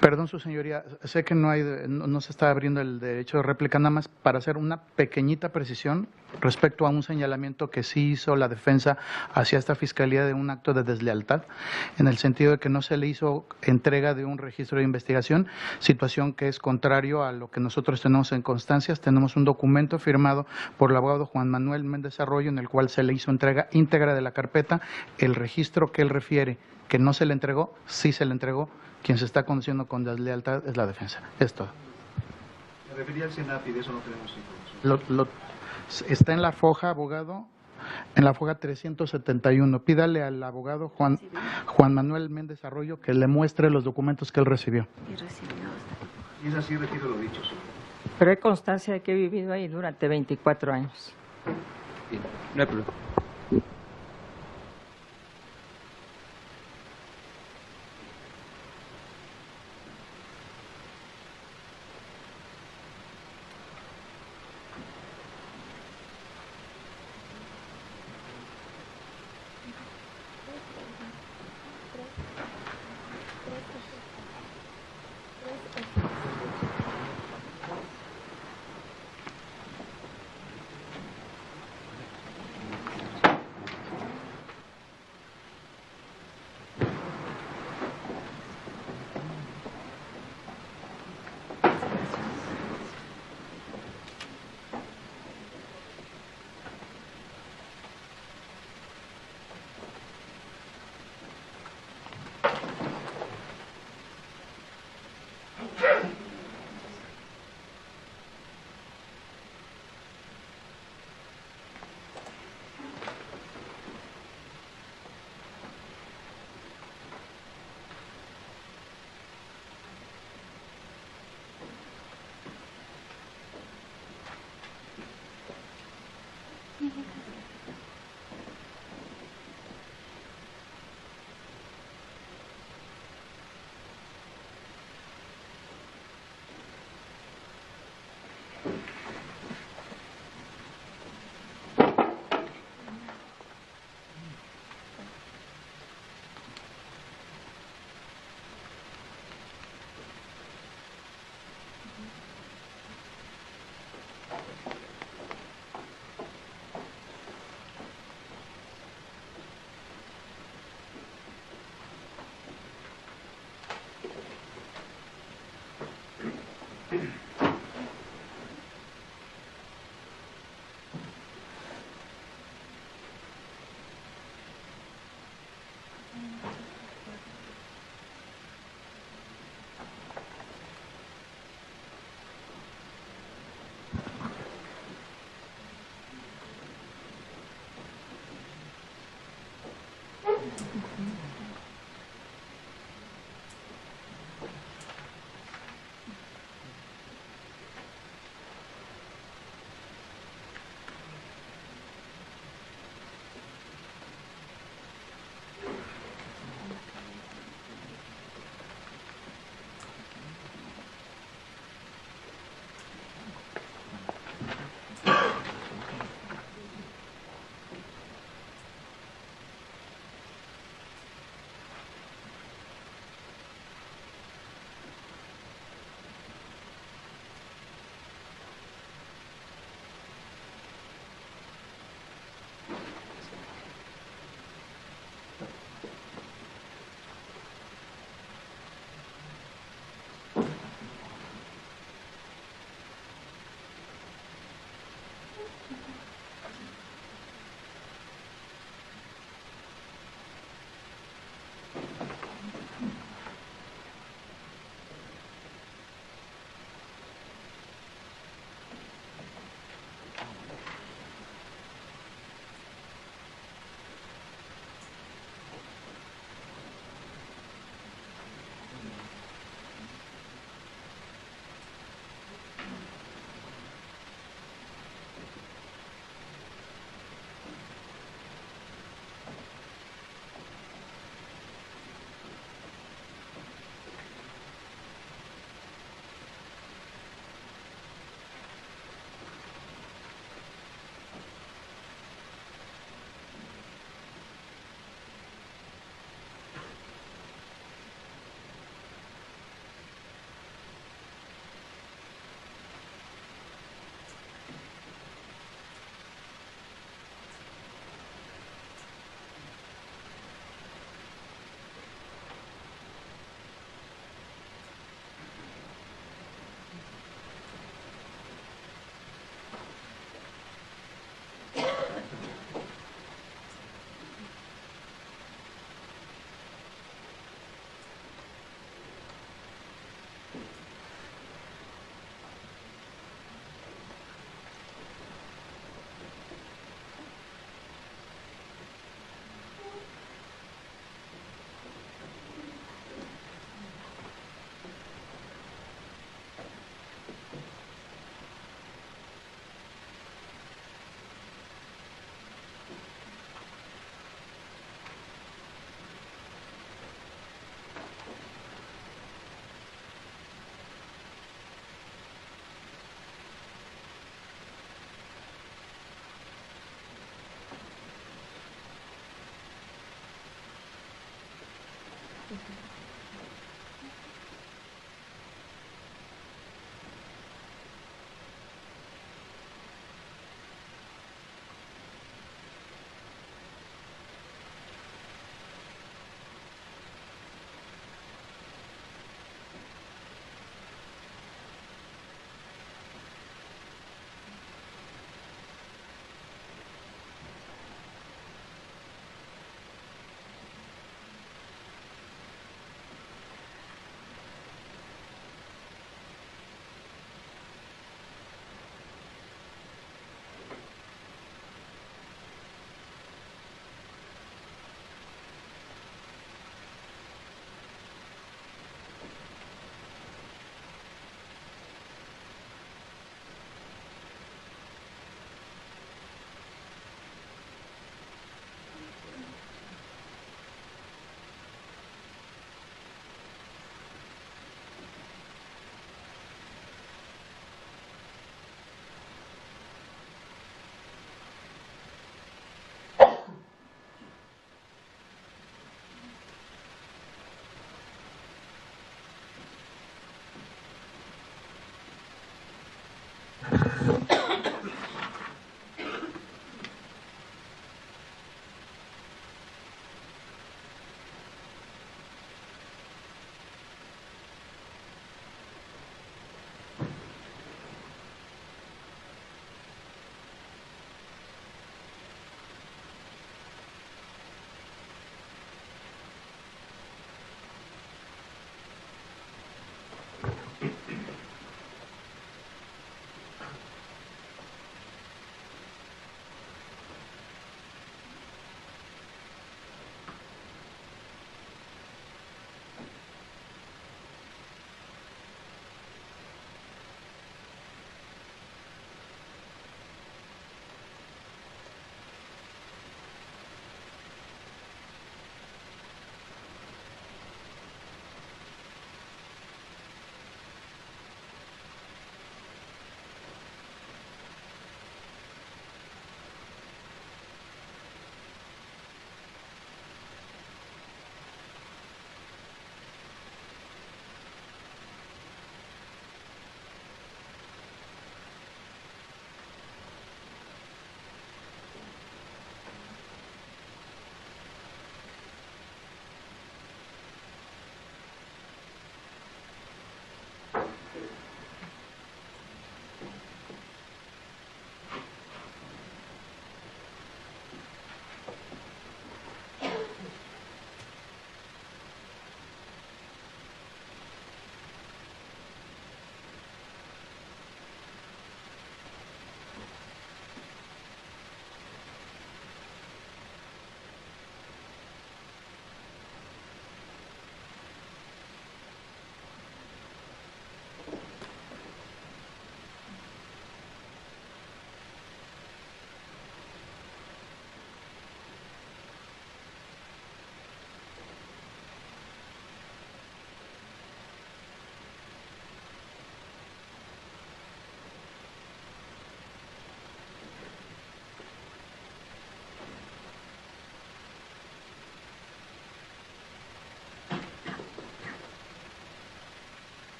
Perdón, su señoría, sé que no se está abriendo el derecho de réplica, nada más para hacer una pequeñita precisión respecto a un señalamiento que sí hizo la defensa hacia esta fiscalía de un acto de deslealtad, en el sentido de que no se le hizo entrega de un registro de investigación, situación que es contrario a lo que nosotros tenemos en constancias. Tenemos un documento firmado por el abogado Juan Manuel Méndez Arroyo en el cual se le hizo entrega íntegra de la carpeta. El registro que él refiere que no se le entregó, sí se le entregó. Quien se está conduciendo con deslealtad es la defensa. Es todo. Me refería al SENAPI, de eso no tenemos información. Está en la foja, abogado, en la foja 371. Pídale al abogado Juan Manuel Méndez Arroyo que le muestre los documentos que él recibió. Y es así, retiro lo dicho, señor. Pero hay constancia de que he vivido ahí durante 24 años. Bien, no hay problema.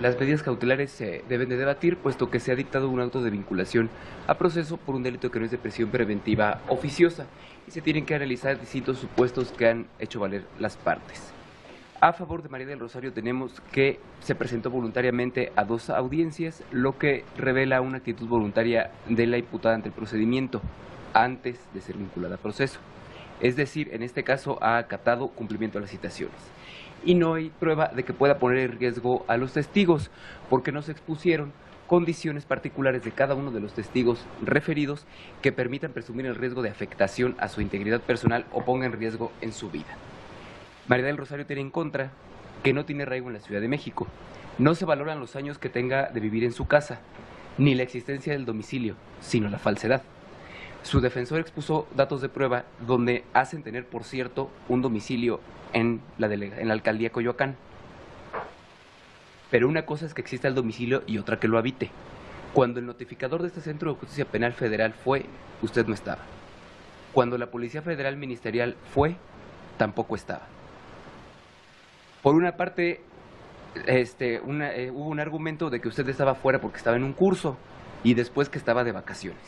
Las medidas cautelares se deben de debatir, puesto que se ha dictado un auto de vinculación a proceso por un delito que no es de prisión preventiva oficiosa y se tienen que analizar distintos supuestos que han hecho valer las partes. A favor de María del Rosario tenemos que se presentó voluntariamente a 2 audiencias, lo que revela una actitud voluntaria de la imputada ante el procedimiento antes de ser vinculada a proceso. Es decir, en este caso ha acatado cumplimiento de las citaciones. Y no hay prueba de que pueda poner en riesgo a los testigos, porque no se expusieron condiciones particulares de cada uno de los testigos referidos que permitan presumir el riesgo de afectación a su integridad personal o ponga en riesgo en su vida. María del Rosario tiene en contra que no tiene arraigo en la Ciudad de México. No se valoran los años que tenga de vivir en su casa, ni la existencia del domicilio, sino la falsedad. Su defensor expuso datos de prueba donde hacen tener, por cierto, un domicilio en la alcaldía Coyoacán. Pero una cosa es que exista el domicilio y otra que lo habite. Cuando el notificador de este Centro de Justicia Penal Federal fue, usted no estaba. Cuando la Policía Federal Ministerial fue, tampoco estaba. Por una parte, hubo un argumento de que usted estaba fuera porque estaba en un curso y después que estaba de vacaciones.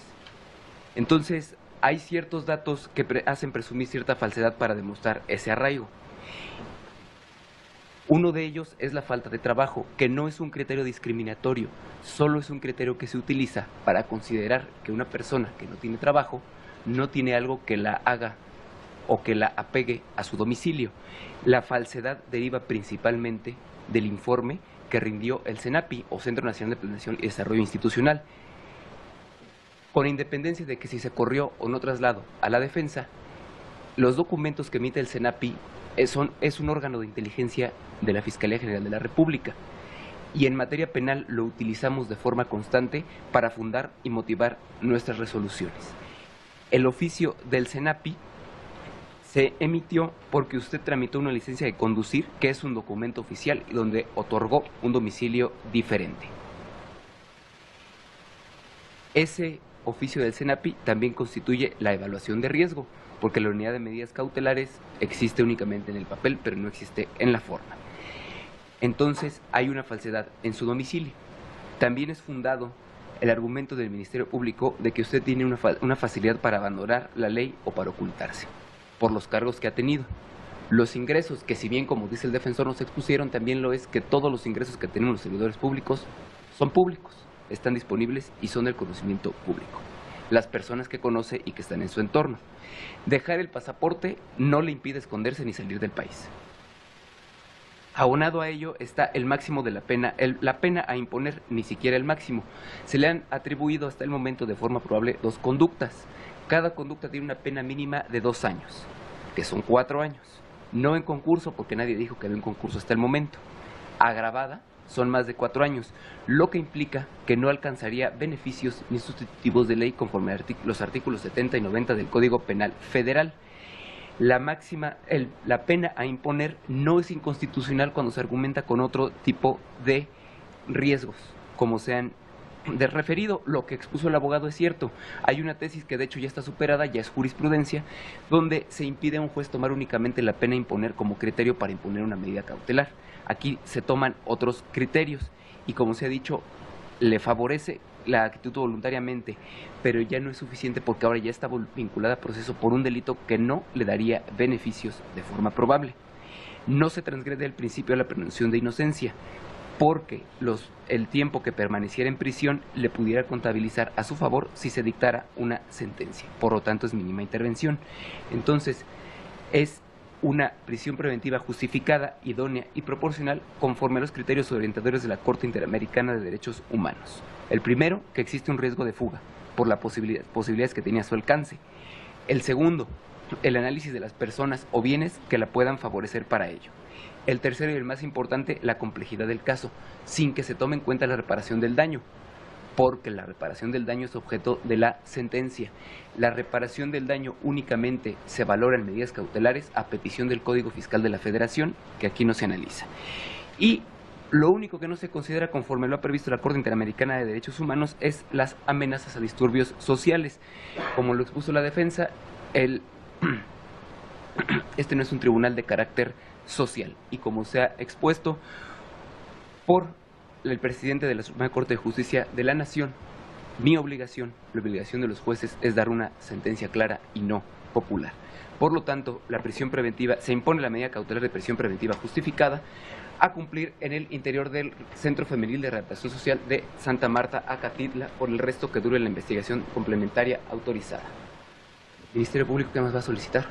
Entonces, hay ciertos datos que hacen presumir cierta falsedad para demostrar ese arraigo. Uno de ellos es la falta de trabajo, que no es un criterio discriminatorio, solo es un criterio que se utiliza para considerar que una persona que no tiene trabajo no tiene algo que la haga o que la apegue a su domicilio. La falsedad deriva principalmente del informe que rindió el CENAPI, o Centro Nacional de Planeación y Desarrollo Institucional. Con independencia de que si se corrió o no traslado a la defensa, los documentos que emite el CENAPI es un órgano de inteligencia de la Fiscalía General de la República, y en materia penal lo utilizamos de forma constante para fundar y motivar nuestras resoluciones. El oficio del CENAPI se emitió porque usted tramitó una licencia de conducir, que es un documento oficial y donde otorgó un domicilio diferente. Ese oficio del CENAPI también constituye la evaluación de riesgo, porque la unidad de medidas cautelares existe únicamente en el papel, pero no existe en la forma. Entonces, hay una falsedad en su domicilio. También es fundado el argumento del Ministerio Público de que usted tiene una facilidad para abandonar la ley o para ocultarse, por los cargos que ha tenido. Los ingresos, que si bien, como dice el defensor, nos expusieron, también lo es que todos los ingresos que tenemos los servidores públicos son públicos, están disponibles y son del conocimiento público. Las personas que conoce y que están en su entorno. Dejar el pasaporte no le impide esconderse ni salir del país. Aunado a ello está el máximo de la pena, la pena a imponer, ni siquiera el máximo. Se le han atribuido hasta el momento de forma probable 2 conductas. Cada conducta tiene una pena mínima de 2 años, que son 4 años. No en concurso, porque nadie dijo que había un concurso hasta el momento. Agravada, son más de 4 años, lo que implica que no alcanzaría beneficios ni sustitutivos de ley conforme a los artículos 70 y 90 del Código Penal Federal. La pena a imponer no es inconstitucional cuando se argumenta con otro tipo de riesgos, como sean de referido. Lo que expuso el abogado es cierto. Hay una tesis que de hecho ya está superada, ya es jurisprudencia, donde se impide a un juez tomar únicamente la pena a imponer como criterio para imponer una medida cautelar. Aquí se toman otros criterios y, como se ha dicho, le favorece la actitud voluntariamente, pero ya no es suficiente porque ahora ya está vinculada a proceso por un delito que no le daría beneficios de forma probable. No se transgrede el principio de la presunción de inocencia, porque el tiempo que permaneciera en prisión le pudiera contabilizar a su favor si se dictara una sentencia. Por lo tanto, es mínima intervención. Entonces, es una prisión preventiva justificada, idónea y proporcional conforme a los criterios orientadores de la Corte Interamericana de Derechos Humanos. El primero, que existe un riesgo de fuga por las posibilidades que tenía a su alcance. El segundo, el análisis de las personas o bienes que la puedan favorecer para ello. El tercero y el más importante, la complejidad del caso, sin que se tome en cuenta la reparación del daño, porque la reparación del daño es objeto de la sentencia. La reparación del daño únicamente se valora en medidas cautelares a petición del Código Fiscal de la Federación, que aquí no se analiza. Y lo único que no se considera, conforme lo ha previsto la Corte Interamericana de Derechos Humanos, es las amenazas a disturbios sociales. Como lo expuso la defensa, este no es un tribunal de carácter social, y como se ha expuesto por el presidente de la Suprema Corte de Justicia de la Nación, mi obligación, la obligación de los jueces, es dar una sentencia clara y no popular. Por lo tanto, la prisión preventiva, se impone la medida cautelar de prisión preventiva justificada a cumplir en el interior del Centro Femenil de Rehabilitación Social de Santa Marta, Acatitla, por el resto que dure la investigación complementaria autorizada. Ministerio Público, ¿qué más va a solicitar?